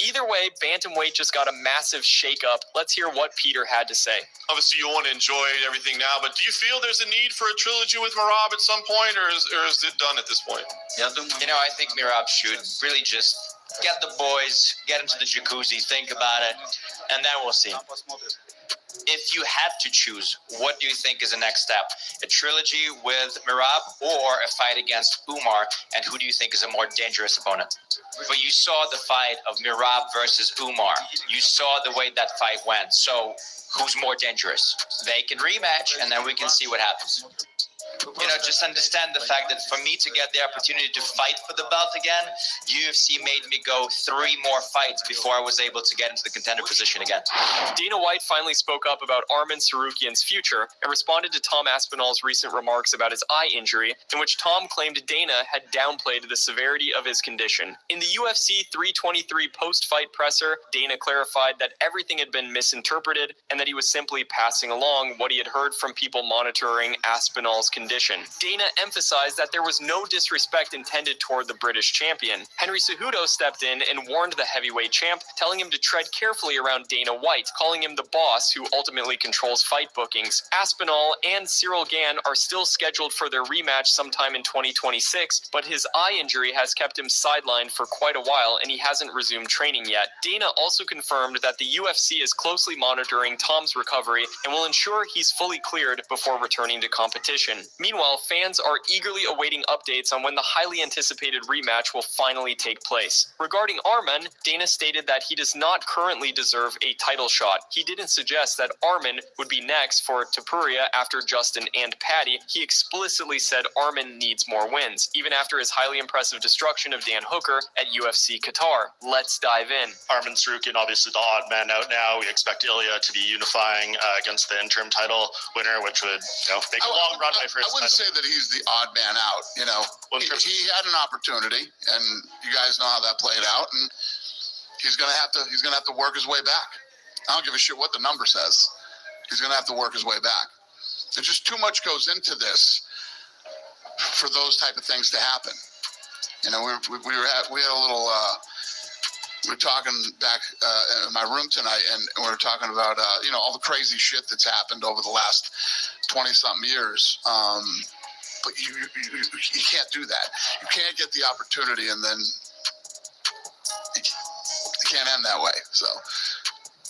Either way, bantamweight just got a massive shake-up. Let's hear what Peter had to say. Obviously, you want to enjoy everything now, but do you feel there's a need for a trilogy with Merab at some point, or is it done at this point? You know, I think Merab should really just get the boys, get into the jacuzzi, think about it, and then we'll see. If you had to choose, what do you think is the next step? A trilogy with Merab or a fight against Umar? And who do you think is a more dangerous opponent? But you saw the fight of Merab versus Umar. You saw the way that fight went. So who's more dangerous? They can rematch, and then we can see what happens. You know, just understand the fact that for me to get the opportunity to fight for the belt again, UFC made me go 3 more fights before I was able to get into the contender position again. Dana White finally spoke up about Arman Tsarukyan's future and responded to Tom Aspinall's recent remarks about his eye injury, in which Tom claimed Dana had downplayed the severity of his condition. In the UFC 323 post-fight presser, Dana clarified that everything had been misinterpreted and that he was simply passing along what he had heard from people monitoring Aspinall's condition. Dana emphasized that there was no disrespect intended toward the British champion. Henry Cejudo stepped in and warned the heavyweight champ, telling him to tread carefully around Dana White, calling him the boss who ultimately controls fight bookings. Aspinall and Cyril Gann are still scheduled for their rematch sometime in 2026, but his eye injury has kept him sidelined for quite a while and he hasn't resumed training yet. Dana also confirmed that the UFC is closely monitoring Tom's recovery and will ensure he's fully cleared before returning to competition. Meanwhile, fans are eagerly awaiting updates on when the highly anticipated rematch will finally take place. Regarding Arman, Dana stated that he does not currently deserve a title shot. He didn't suggest that Arman would be next for Topuria after Justin and Paddy. He explicitly said Arman needs more wins, even after his highly impressive destruction of Dan Hooker at UFC Qatar. Let's dive in. Arman Tsarukyan, obviously the odd man out now. We expect Ilya to be unifying against the interim title winner, which would make a long runway for his I wouldn't say that he's the odd man out. You know, he had an opportunity, and you guys know how that played out, and he's gonna have to work his way back. I don't give a shit what the number says. He's gonna have to work his way back. There's just too much goes into this for those type of things to happen. You know, we had a little. We were talking back in my room tonight, and we were talking about all the crazy shit that's happened over the last 20-something years. But you can't do that. You can't get the opportunity, and then it can't end that way. So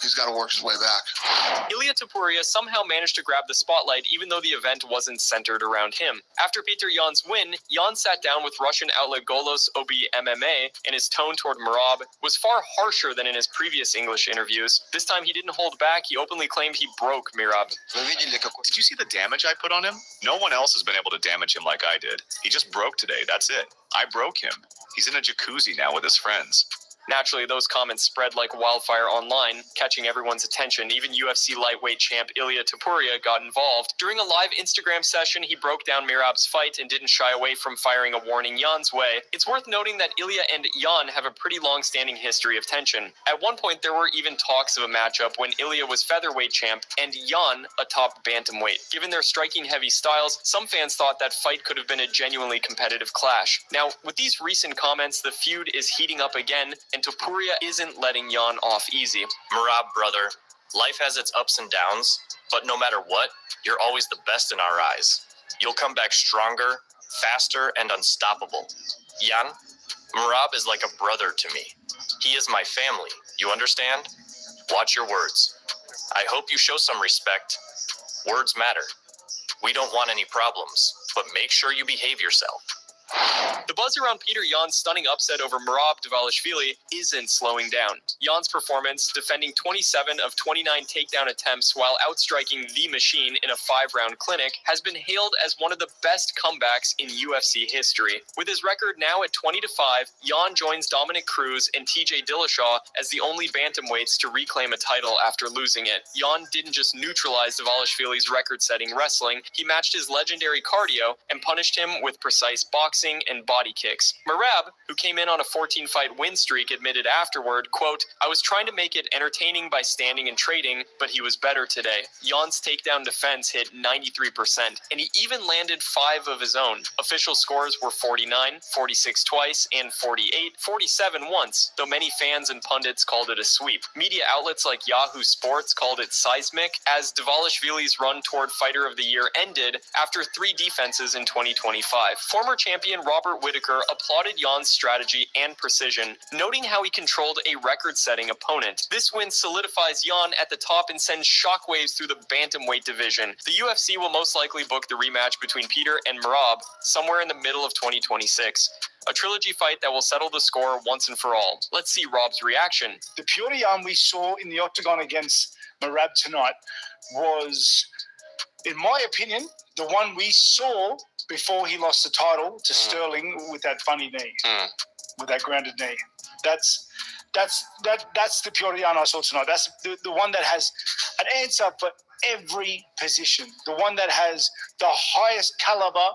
he's got to work his way back. Ilya Topuria somehow managed to grab the spotlight even though the event wasn't centered around him. After Petr Yan's win, Yan sat down with Russian outlet Golos Obi MMA, and his tone toward Merab was far harsher than in his previous English interviews. This time he didn't hold back, he openly claimed he broke Merab. Did you see the damage I put on him? No one else has been able to damage him like I did. He just broke today, that's it. I broke him. He's in a jacuzzi now with his friends. Naturally, those comments spread like wildfire online, catching everyone's attention. Even UFC lightweight champ Ilya Topuria got involved. During a live Instagram session, he broke down Merab's fight and didn't shy away from firing a warning Yan's way. It's worth noting that Ilya and Yan have a pretty long-standing history of tension. At one point, there were even talks of a matchup when Ilya was featherweight champ and Yan a top bantamweight. Given their striking-heavy styles, some fans thought that fight could have been a genuinely competitive clash. Now, with these recent comments, the feud is heating up again, and Topuria isn't letting Yan off easy. Merab, brother, life has its ups and downs, but no matter what, you're always the best in our eyes. You'll come back stronger, faster, and unstoppable. Yan, Merab is like a brother to me. He is my family, you understand? Watch your words. I hope you show some respect. Words matter. We don't want any problems, but make sure you behave yourself. The buzz around Petr Yan's stunning upset over Merab Dvalishvili isn't slowing down. Yan's performance, defending 27 of 29 takedown attempts while outstriking The Machine in a 5-round clinic, has been hailed as one of the best comebacks in UFC history. With his record now at 20-5, Yan joins Dominic Cruz and TJ Dillashaw as the only bantamweights to reclaim a title after losing it. Yan didn't just neutralize Dvalishvili's record-setting wrestling, he matched his legendary cardio and punished him with precise boxing boxing, and body kicks. Merab, who came in on a 14-fight win streak, admitted afterward, quote, "I was trying to make it entertaining by standing and trading, but he was better today." Jan's takedown defense hit 93%, and he even landed 5 of his own. Official scores were 49, 46 twice, and 48, 47 once, though many fans and pundits called it a sweep. Media outlets like Yahoo Sports called it seismic, as Dvalishvili's run toward Fighter of the Year ended after 3 defenses in 2025. Former champion Robert Whittaker applauded Jan's strategy and precision, noting how he controlled a record-setting opponent. This win solidifies Jan at the top and sends shockwaves through the bantamweight division. The UFC will most likely book the rematch between Peter and Merab somewhere in the middle of 2026. A trilogy fight that will settle the score once and for all. Let's see Rob's reaction. The pure Jan we saw in the octagon against Merab tonight was, in my opinion, the one we saw before he lost the title to Sterling with that funny knee, with that grounded knee. That's the pure Jan I saw tonight. That's the one that has an answer for every position. The one that has the highest caliber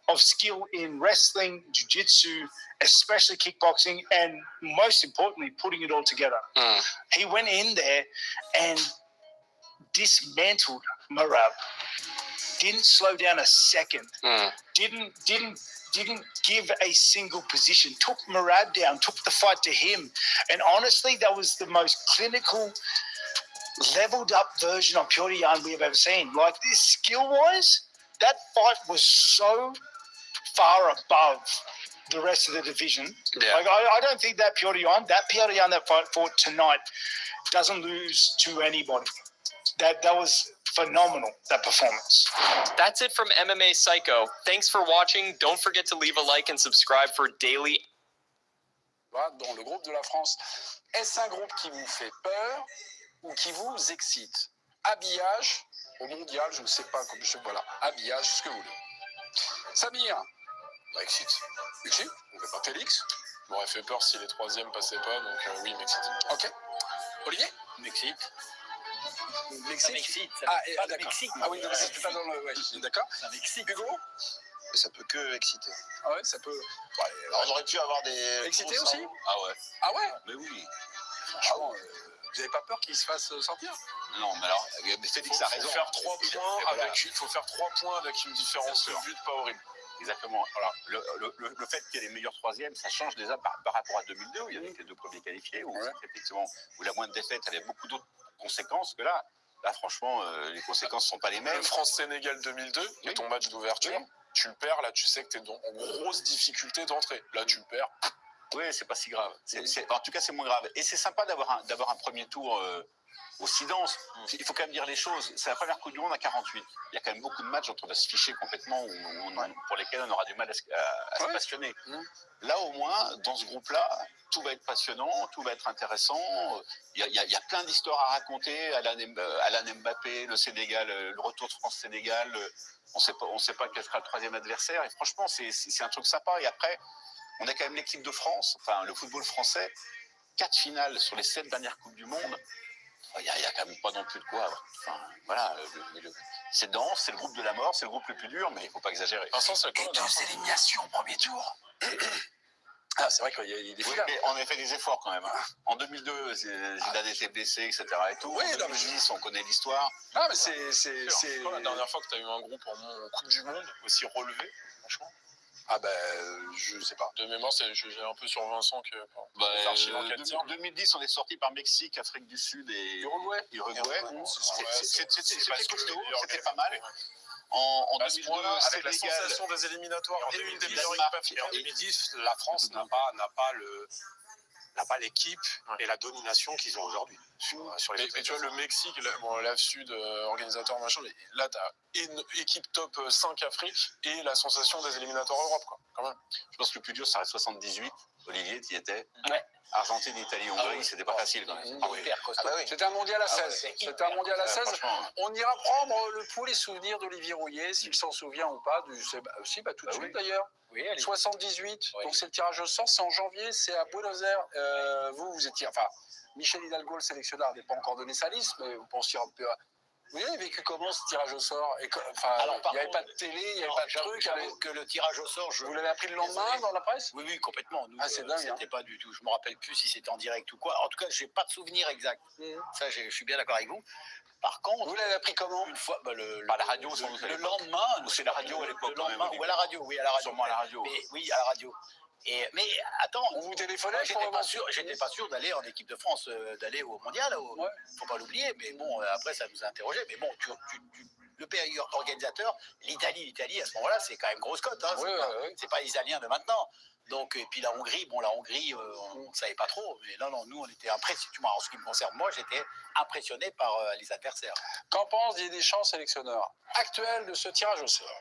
of skill in wrestling, jiu-jitsu, especially kickboxing, and most importantly, putting it all together. He went in there and dismantled Merab. Didn't slow down a second. Didn't give a single position. Took Merab down. Took the fight to him. And honestly, that was the most clinical, leveled up version of Pure Jan we have ever seen. Like this, skill-wise, that fight was so far above the rest of the division. Yeah. Like I don't think that Pure Jan that fight fought tonight doesn't lose to anybody. That was phenomenal, that performance. That's it from MMA Psycho. Thanks for watching. Don't forget to leave a like and subscribe for daily. Dans le groupe de la France, est-ce un groupe qui vous fait peur ou qui vous excite? Habillage au mondial, je ne sais pas, voilà, habillage, ce que vous voulez. Samir, Excite. Excite, on fait pas Félix. M'aurait fait peur si les troisièmes passaient pas, donc oui, m'excite. Ok. Olivier? M'excite. Mexique. Ah, d'accord. Ah oui, c'était pas dans le. Ouais, d'accord. Ça m'excite. Hugo? Ça peut que exciter. Ah ouais, ça peut. Ouais, alors, on aurait pu avoir des. Excité aussi? Ah ouais. Ah ouais? Mais oui. Franchement, vous n'avez pas peur qu'il se fasse sortir? Non, mais alors, Félix a raison. Il faut faire 3 points avec une différence de but pas horrible. Exactement. Alors, le fait qu'il y ait les meilleurs troisièmes, ça change déjà par rapport à 2002, où il y avait les 2 premiers qualifiés, où, effectivement, où la moindre défaite avait beaucoup d'autres conséquences que là. Là, franchement, les conséquences ne sont pas les mêmes. Le France-Sénégal 2002, il y a ton match d'ouverture, tu le perds, là, tu sais que tu es en grosse difficulté d'entrée. Là, tu le perds. Oui, c'est pas si grave. En tout cas, c'est moins grave. Et c'est sympa d'avoir un premier tour aussi dense. Il faut quand même dire les choses. C'est la première Coupe du Monde à 48. Il y a quand même beaucoup de matchs dont on va se ficher complètement, pour lesquels on aura du mal à se passionner. Là, au moins, dans ce groupe-là, tout va être passionnant, tout va être intéressant. Il y a plein d'histoires à raconter. Alan Mbappé, le Sénégal, le retour de France-Sénégal. On sait pas quel sera le troisième adversaire. Et franchement, c'est un truc sympa. Et après, on a quand même l'équipe de France, enfin le football français, 4 finales sur les 7 dernières Coupes du Monde. Il y a quand même pas non plus de quoi. Enfin, voilà, c'est dense, c'est le groupe de la mort, c'est le groupe le plus dur, mais il faut pas exagérer. Vincent, c'est quoi? 2 éliminations au premier tour. Ah, c'est vrai qu'il y a des finales. Mais on a fait des efforts quand même. En 2002, Zidane était blessé, etc. Et tout. Oui, en 2010, on connaît l'histoire. Ah, mais c'est la dernière fois que tu as eu un groupe en Coupe du Monde aussi relevé, franchement. Ah ben, je sais pas. De mémoire, j'ai un peu sur Vincent que... 2010, on est sorti par Mexique, Afrique du Sud et Uruguay. C'était costaud, c'était pas mal. En 2002, avec la sensation des éliminatoires. En 2010, la France n'a pas l'équipe et la domination qu'ils ont aujourd'hui. Sur les mais tu vois, le Mexique, la Sud, organisateur, machin, mais là, tu as une équipe top 5 Afrique et la sensation des éliminatoires Europe, quoi, quand même. Je pense que le plus dur, ça reste 78. Olivier, tu y étais. Ouais. Argentine, Italie, Hongrie, c'était pas facile quand même. C'était un mondial à 16. C'était un mondial à 16. On ira prendre tous les souvenirs d'Olivier Rouillet, s'il s'en souvient ou pas. Tout de suite d'ailleurs. Oui, 78, donc c'est le tirage au sort, c'est en janvier, c'est à Buenos Aires. Vous étiez, enfin, Michel Hidalgo, le sélectionneur, n'avait pas encore donné sa liste, mais vous pensiez un peu Vous avez vécu comment ce tirage au sort? Enfin, il n'y avait pas de télé, il n'y avait pas de truc. J'avoue que le tirage au sort, Vous l'avez appris le lendemain dans la presse? Oui, oui, complètement. Nous, c'est dingue. C'était pas du tout. Je me rappelle plus si c'était en direct ou quoi. En tout cas, j'ai pas de souvenir exact. Ça, je suis bien d'accord avec vous. Par contre, vous l'avez appris comment? Une fois, la radio, le lendemain. C'est la radio à l'époque. Le lendemain, ou à la radio, oui, à la radio. Sûrement à la radio. Mais, oui, à la radio. Mais attends, on vous téléphonait? J'étais pas sûr d'aller en équipe de France, d'aller au mondial. Faut pas l'oublier. Mais bon, après, ça nous a interrogés. Mais bon, le pays organisateur, l'Italie, à ce moment-là, c'est quand même grosse cote. Hein, c'est pas les Italiens de maintenant. Donc, et puis la Hongrie, on ne savait pas trop. Mais non, nous, on était impressionnés. En ce qui me concerne, moi, j'étais impressionné par les adversaires. Qu'en pense Didier Deschamps, sélectionneur actuel de ce tirage au sort?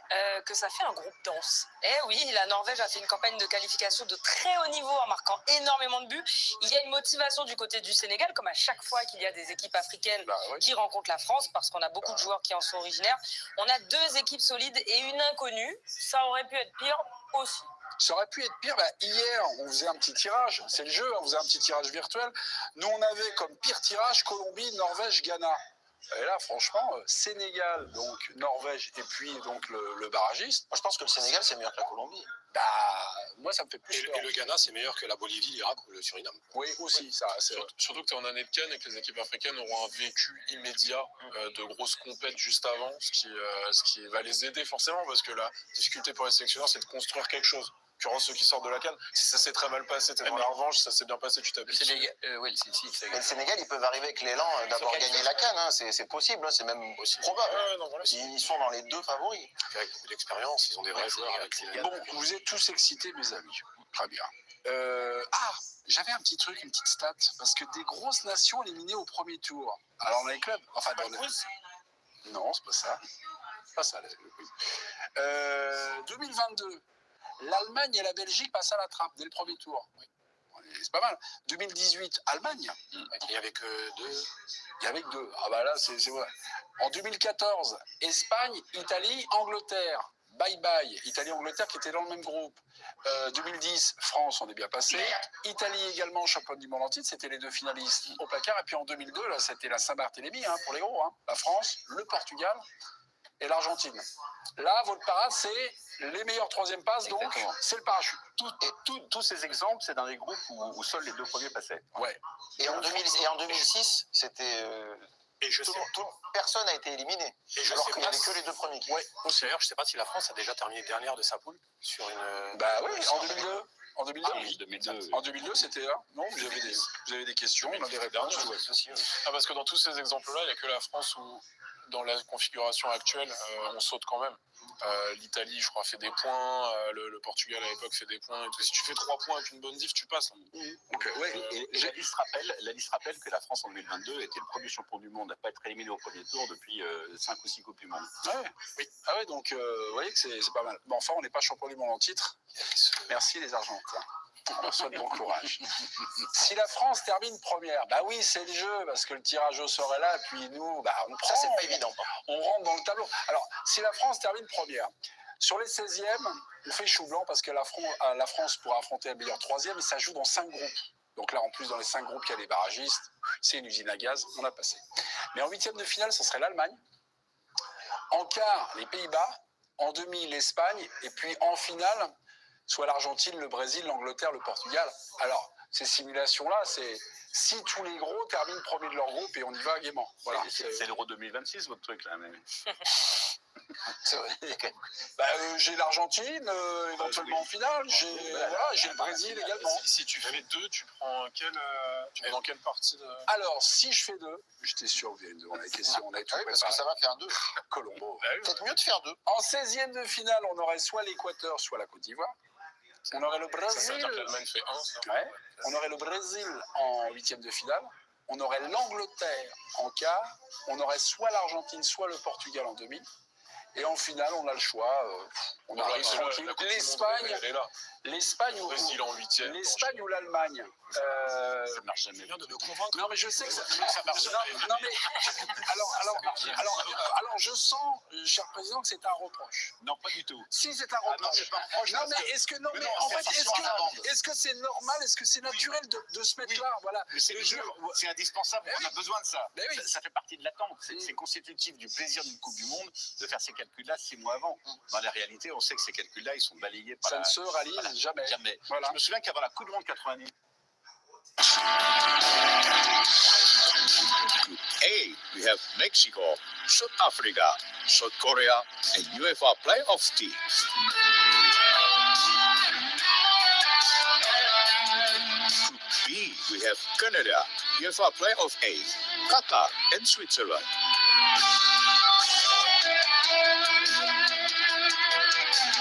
Que ça fait un groupe dense. Eh oui, la Norvège a fait une campagne de qualification de très haut niveau en marquant énormément de buts. Il y a une motivation du côté du Sénégal, comme à chaque fois qu'il y a des équipes africaines qui rencontrent la France, parce qu'on a beaucoup de joueurs qui en sont originaires. On a 2 équipes solides et une inconnue. Ça aurait pu être pire aussi. Ça aurait pu être pire. Hier, on faisait un petit tirage. C'est le jeu, on faisait un petit tirage virtuel. Nous, on avait comme pire tirage Colombie, Norvège, Ghana. Et là, franchement, Sénégal, donc Norvège, et puis donc le barragiste. Moi, je pense que le Sénégal, c'est meilleur que la Colombie. Moi, ça me fait plus peur. Et le Ghana, c'est meilleur que la Bolivie, l'Irak ou le Suriname. Oui, aussi, ça. Surtout que tu es en année de Cannes et que les équipes africaines auront un vécu immédiat de grosses compètes juste avant, ce qui va les aider forcément, parce que la difficulté pour les sélectionneurs, c'est de construire quelque chose. En l'occurrence, ceux qui sortent de la Cannes, si ça s'est très mal passé, t'es dans la revanche, ça s'est bien passé, tu t'appliques. Le Sénégal, ils peuvent arriver avec l'élan d'avoir gagné la Cannes, hein. C'est possible, hein. C'est même probable. Ils sont dans les 2 favoris. Avec beaucoup d'expérience, ils ont des vrais joueurs. Bon, vous êtes tous excités, mes amis. Très bien. J'avais un petit truc, une petite stat, parce que des grosses nations éliminées au premier tour. Alors dans les clubs, enfin dans les... Non, c'est pas ça. Pas ça. 2022. L'Allemagne et la Belgique passent à la trappe dès le premier tour. Oui. C'est pas mal. 2018, Allemagne. Il n'y avait que 2. Il y avait que 2. Ah bah là, c'est vrai. En 2014, Espagne, Italie, Angleterre. Bye bye. Italie-Angleterre qui étaient dans le même groupe. 2010, France, on est bien passé. Italie également, championne du monde en titre. C'était les 2 finalistes au placard. Et puis en 2002, là, c'était la Saint-Barthélemy pour les gros. La France, le Portugal et l'Argentine. Là, votre parade, c'est les meilleures 3e passes, donc c'est le parachute. Tous ces exemples, c'est dans des groupes où seuls les 2 premiers passaient. Ouais. Et en 2006, c'était... personne n'a été éliminé. Alors qu'il n'y avait que les 2 premiers. Oui. D'ailleurs, je ne sais pas si la France a déjà terminé dernière de sa poule sur une... Bah oui, en 2002. En 2002, oui, 2002. En 2002, c'était là. Non, vous avez des questions, on a des réponses. Parce que dans tous ces exemples-là, il n'y a que la France où, dans la configuration actuelle, on saute quand même. L'Italie, je crois, fait des points. Le Portugal, à l'époque, fait des points. Et tout. Si tu fais 3 points avec une bonne diff, tu passes. Et la liste rappelle que la France, en 2022, était le premier champion du monde à ne pas être éliminé au premier tour depuis 5 ou 6 Coupes du Monde. Oui. Donc, vous voyez que c'est pas mal. Bon, enfin, on n'est pas champion du monde en titre. Merci, les Argentins. On leur souhaite bon courage. Si la France termine première, bah oui, c'est le jeu, parce que le tirage au sort est là, et puis nous, on prend. Ça, c'est pas évident. On rentre dans le tableau. Alors, si la France termine première, sur les 16e, on fait chou blanc, parce que la France pourra affronter la meilleure 3e, et ça joue dans 5 groupes. Donc là, en plus, dans les 5 groupes, il y a les barragistes, c'est une usine à gaz, on a passé. Mais en 8e de finale, ce serait l'Allemagne. En quart, les Pays-Bas. En demi, l'Espagne. Et puis en finale, soit l'Argentine, le Brésil, l'Angleterre, le Portugal. Alors, ces simulations-là, c'est si tous les gros terminent premier de leur groupe et on y va gaiement. Voilà. C'est l'Euro 2026, votre truc, là. Mais... C'est vrai. J'ai l'Argentine, éventuellement en finale. J'ai le Brésil également. Si tu fais 2, tu prends tu es dans quelle partie de... Alors, si je fais 2, j'étais sûr que vous alliez me demander la question. On a tout préparé. Parce que ça va faire 2. Colombo. Peut-être mieux de faire 2. En 16e de finale, on aurait soit l'Équateur, soit la Côte d'Ivoire. On aurait le Brésil. Ça veut dire que l'Allemagne fait 1, ça. Ouais. On aurait le Brésil en 8e de finale. On aurait l'Angleterre en quart. On aurait soit l'Argentine, soit le Portugal en demi. Et en finale, on a le choix. On arrive tranquille. L'Espagne ou l'Allemagne. Ça marche jamais. Bien de me convaincre. Non, mais je sais que ça marche jamais. Non, mais alors, je sens, cher président, que c'est un reproche. Non, pas du tout. Si, c'est un reproche. Non, mais est-ce que est-ce que c'est normal, est-ce que c'est naturel de se mettre là, voilà. C'est indispensable, on a besoin de ça. Oui. Ça fait partie de l'attente. C'est constitutif du plaisir d'une Coupe du Monde de faire ces calculs-là 6 mois avant. Dans la réalité, on sait que ces calculs-là, ils sont balayés par ça ne se réalise jamais. Voilà. Je me souviens qu'avant la Coupe du Monde 90. Group A, we have Mexico, South Africa, South Korea, and UEFA playoff teams. Group B, we have Canada, UEFA playoff A, Qatar, and Switzerland.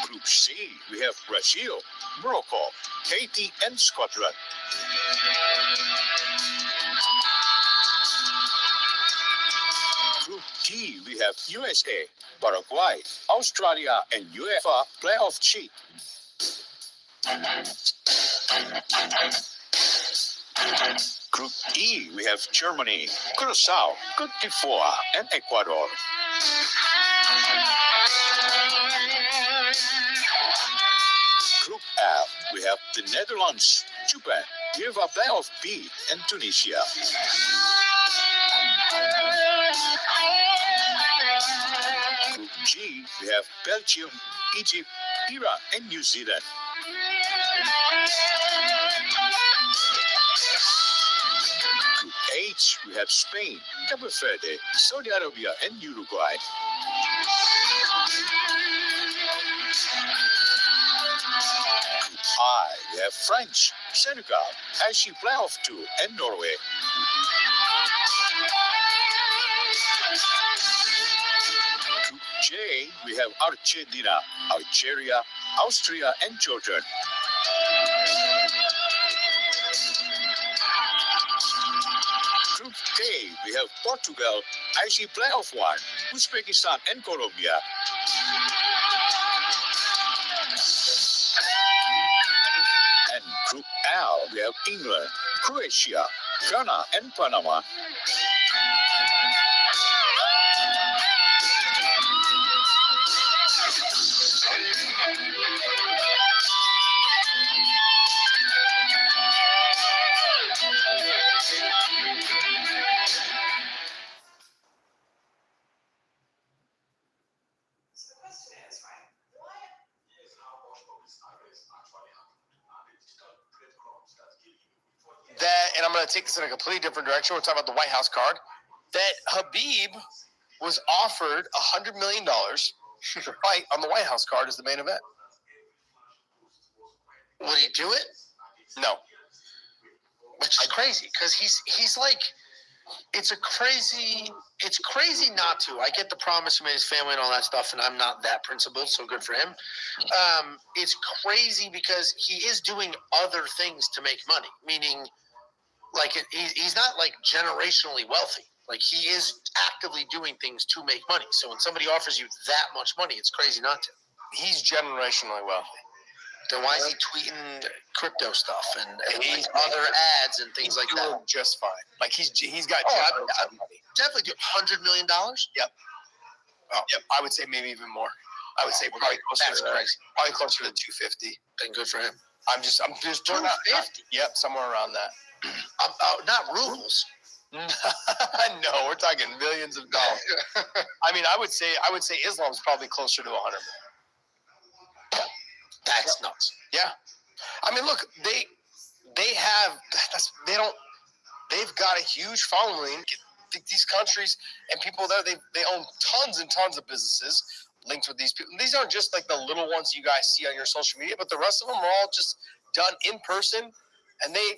Group C, we have Brazil, Morocco, Haiti, and Scotland. Group D, we have USA, Paraguay, Australia, and UEFA playoff G. Group E, we have Germany, Curacao, Cote d'Ivoire, and Ecuador. Group F, we have the Netherlands, Japan, UEFA playoff B, and Tunisia. Group G, we have Belgium, Egypt, Iran, and New Zealand. Group H, we have Spain, Cape Verde, Saudi Arabia, and Uruguay. Group I, we have France, Senegal, Asia Playoff 2, and Norway. Group J, we have Argentina, Algeria, Austria, and Jordan. Group K, we have Portugal, IC Playoff 1, Uzbekistan, and Colombia. And Group L, we have England, Croatia, Ghana, and Panama. That, and I'm going to take this in a completely different direction. We're talking about the White House card. That Habib was offered $100 million to fight on the White House card as the main event. Would he do it? No. Which is crazy because he's like, it's crazy not to. I get the promise from his family and all that stuff, and I'm not that principled, so good for him. It's crazy because he is doing other things to make money, meaning like he's not like generationally wealthy. Like he is actively doing things to make money. So when somebody offers you that much money, it's crazy not to. He's generationally wealthy. Then why is he tweeting crypto stuff and like other ads and things like that? Just fine. Like he's got definitely do $100 million. Yep. Oh, yep. I would say maybe even more. I would say probably closer to crazy. Probably closer to 250. And good for him. I'm just 250. Yep, somewhere around that. Not rubles. No, we're talking millions of dollars. I mean, I would say Islam's probably closer to 100 million. That's nuts. Yeah. I mean, look, they've got a huge following. These countries and people there, they own tons and tons of businesses linked with these people. And these aren't just like the little ones you guys see on your social media, but the rest of them are all just done in person, and they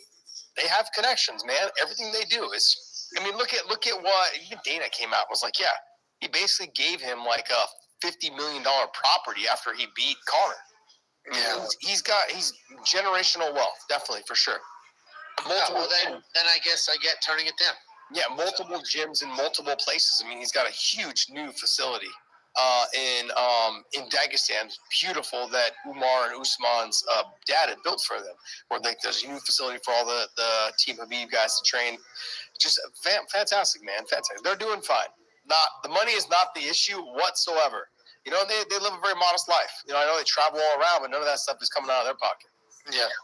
have connections, man. Everything they do is, I mean, look at what even Dana came out and was like, yeah, he basically gave him like a $50 million property after he beat Conor. Yeah, he's generational wealth, definitely, for sure. Then I guess I get turning it down. Yeah, multiple gyms in multiple places. I mean, he's got a huge new facility in Dagestan, beautiful, that Umar and Usman's dad had built for them, where there's a new facility for all the Team Habib guys to train. Just fantastic, man, fantastic. They're doing fine. The money is not the issue whatsoever. You know, they live a very modest life. You know, I know they travel all around, but none of that stuff is coming out of their pocket. Yeah.